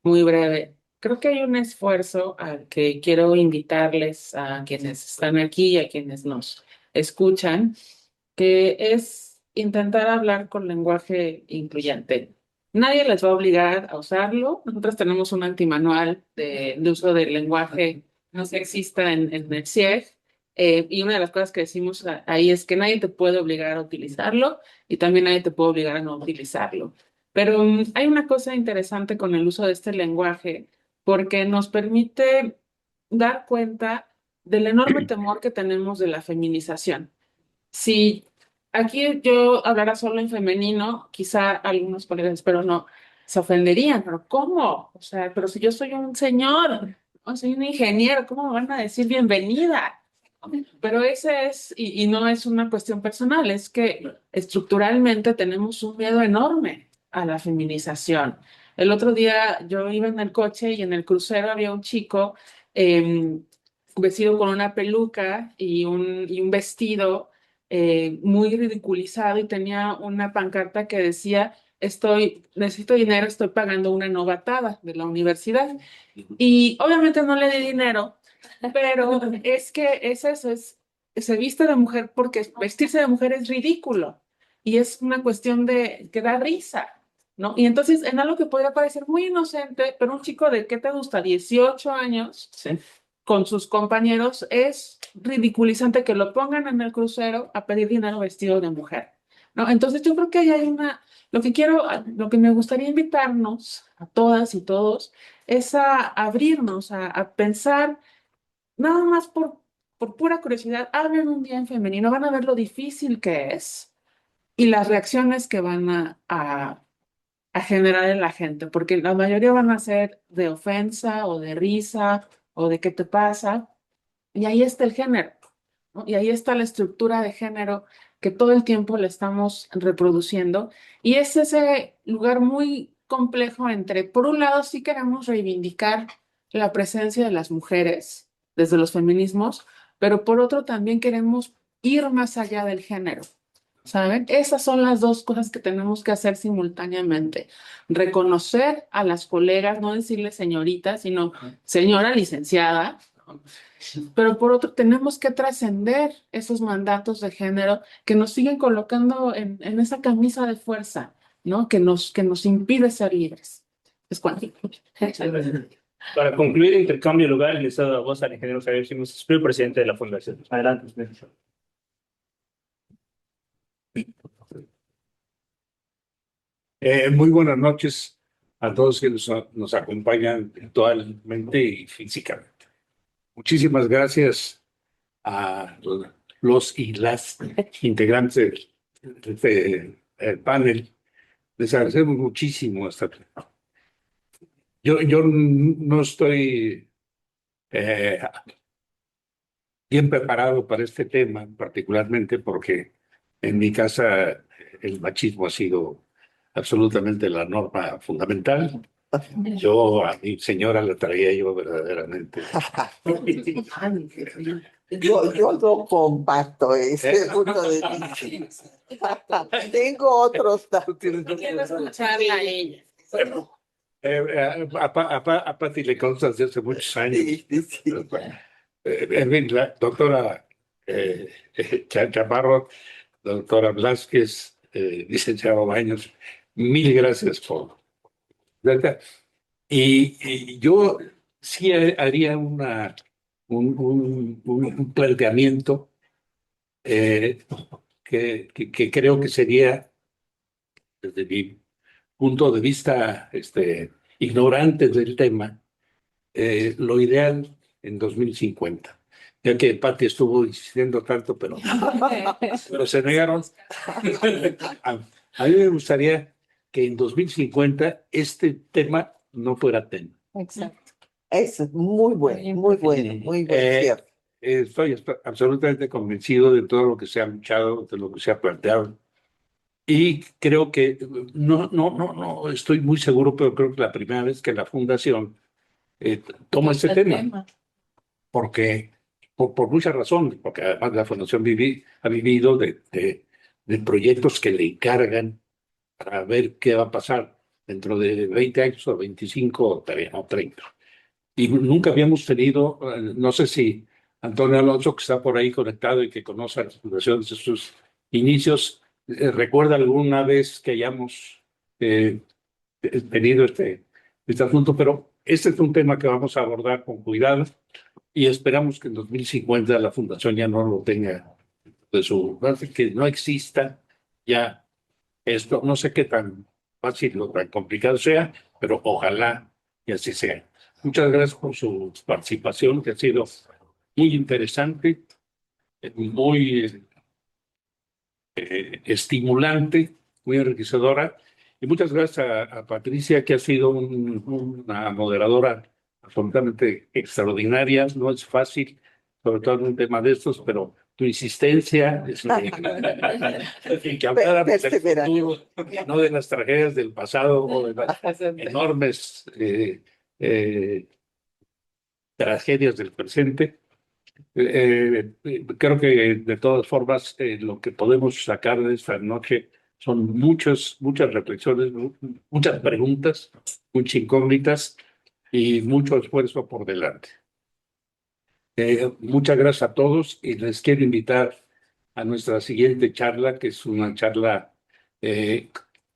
muy breve. Creo que hay un esfuerzo al que quiero invitarles a quienes están aquí y a quienes nos escuchan, que es intentar hablar con lenguaje incluyente. Nadie les va a obligar a usarlo. Nosotros tenemos un antimanual de uso del lenguaje no sexista en el CIEG. Y una de las cosas que decimos ahí es que nadie te puede obligar a utilizarlo y también nadie te puede obligar a no utilizarlo. Pero hay una cosa interesante con el uso de este lenguaje porque nos permite dar cuenta del enorme temor que tenemos de la feminización. Si aquí yo hablara solo en femenino, quizá algunos colegas, espero no, se ofenderían, pero ¿cómo? O sea, pero si yo soy un señor, o soy un ingeniero, ¿cómo me van a decir bienvenida? Pero ese es, y no es una cuestión personal, es que estructuralmente tenemos un miedo enorme a la feminización. El otro día yo iba en el coche y en el crucero había un chico eh, vestido con una peluca y un vestido muy ridiculizado y tenía una pancarta que decía, necesito dinero, estoy pagando una novatada de la universidad. Y obviamente no le di dinero, pero es que es eso, se viste de mujer porque vestirse de mujer es ridículo y es una cuestión de que da risa, ¿no? Y entonces en algo que podría parecer muy inocente, pero un chico de, ¿qué te gusta? 18 años, Sí. con sus compañeros, es ridiculizante que lo pongan en el crucero a pedir dinero vestido de mujer, ¿no? Entonces yo creo que ahí hay lo que me gustaría invitarnos a todas y todos es a abrirnos, a pensar, nada más por pura curiosidad, hablen un día en femenino, van a ver lo difícil que es y las reacciones que van a generar en la gente, porque la mayoría van a ser de ofensa o de risa o de qué te pasa, y ahí está el género, ¿no? Y ahí está la estructura de género que todo el tiempo le estamos reproduciendo, y es ese lugar muy complejo entre, por un lado, sí queremos reivindicar la presencia de las mujeres desde los feminismos, pero por otro también queremos ir más allá del género. ¿Saben? Esas son las dos cosas que tenemos que hacer simultáneamente. Reconocer a las colegas, no decirle señorita, sino señora licenciada. Pero por otro, tenemos que trascender esos mandatos de género que nos siguen colocando en esa camisa de fuerza, ¿no? Que nos impide ser libres. Es cuando. Para concluir, intercambio de lugar, el estado de voz al ingeniero Javier Simos, presidente de la Fundación. Adelante. Muy buenas noches a todos que nos acompañan virtualmente y físicamente. Muchísimas gracias a los y las integrantes del panel. Les agradecemos muchísimo esta. Yo no estoy bien preparado para este tema, particularmente porque en mi casa el machismo ha sido absolutamente la norma fundamental. Yo a mi señora la traía yo verdaderamente. Yo no comparto ese punto de vista. Tengo otros. Quiero escucharla a ella. Bueno, a Pati le consta desde hace muchos años. Sí. En fin, la doctora Chaparro, doctora Blasquez, licenciado Baños, mil gracias por. ¿Verdad? Y yo sí haría un planteamiento que creo que sería, desde mi punto de vista ignorante del tema, lo ideal en 2050. Ya que Pati estuvo insistiendo tanto, pero se negaron. A mí me gustaría que en 2050 este tema no fuera tema. Exacto. Eso es muy bueno, muy bueno, muy buen cierre. Estoy absolutamente convencido de todo lo que se ha luchado, de lo que se ha planteado. Y creo que, no estoy muy seguro, pero creo que la primera vez que la Fundación toma este tema, porque por muchas razones, porque además la Fundación ha vivido de proyectos que le encargan para ver qué va a pasar dentro de 20 años o 25 o 30. Y nunca habíamos tenido, no sé si Antonio Alonso, que está por ahí conectado y que conoce a la Fundación desde sus inicios, recuerda alguna vez que hayamos tenido este asunto, pero este es un tema que vamos a abordar con cuidado y esperamos que en 2050 la Fundación ya no lo tenga de su, que no exista ya esto. No sé qué tan fácil o tan complicado sea, pero ojalá y así sea. Muchas gracias por su participación, que ha sido muy interesante, muy estimulante, muy enriquecedora. Y muchas gracias a Patricia, que ha sido una moderadora absolutamente extraordinaria. No es fácil, sobre todo en un tema de estos, pero tu insistencia en que habláramos del futuro, no de las tragedias del pasado o de las enormes tragedias del presente. Creo que de todas formas lo que podemos sacar de esta noche son muchas reflexiones, muchas preguntas, muchas incógnitas y mucho esfuerzo por delante. Muchas gracias a todos y les quiero invitar a nuestra siguiente charla, que es una charla que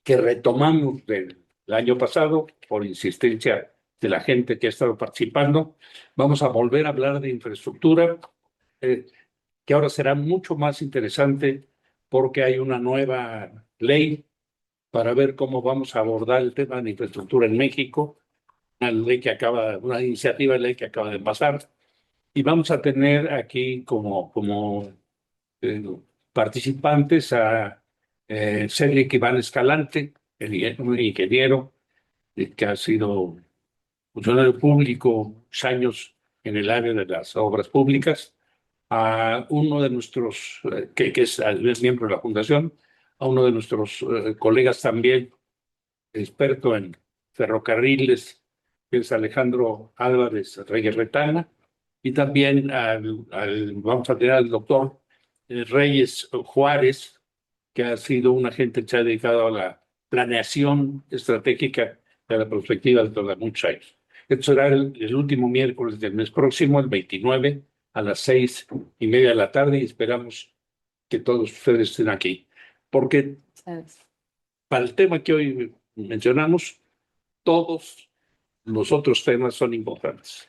retomamos del año pasado por insistencia de la gente que ha estado participando. Vamos a volver a hablar de infraestructura, que ahora será mucho más interesante porque hay una nueva ley para ver cómo vamos a abordar el tema de infraestructura en México, una iniciativa de ley que acaba de pasar. Y vamos a tener aquí como participantes a Cedric Iván Escalante, un ingeniero que ha sido funcionario público muchos años en el área de las obras públicas, a uno de nuestros, que es miembro de la Fundación, a uno de nuestros colegas también, experto en ferrocarriles, que es Alejandro Álvarez Reyes Retana, y también vamos a tener al doctor Reyes Juárez, que ha sido un agente que se ha dedicado a la planeación estratégica de la perspectiva de muchos años. Esto será el último miércoles del mes próximo, el 29, a las 6:30 de la tarde, y esperamos que todos ustedes estén aquí. Porque para el tema que hoy mencionamos, todos los otros temas son importantes.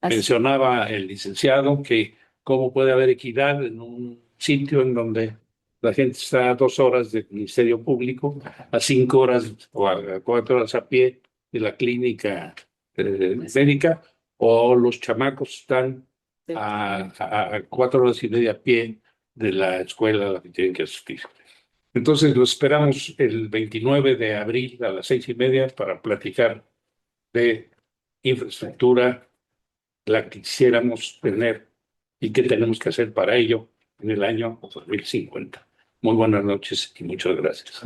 Mencionaba el licenciado que cómo puede haber equidad en un sitio en donde la gente está a 2 horas del Ministerio Público, a 5 horas o a 4 horas a pie de la clínica médica, o los chamacos están a 4 horas y media a pie de la escuela a la que tienen que asistir. Entonces lo esperamos el 29 de abril a las 6:30 para platicar de infraestructura, la que quisiéramos tener y qué tenemos que hacer para ello en el año 2050. Muy buenas noches y muchas gracias.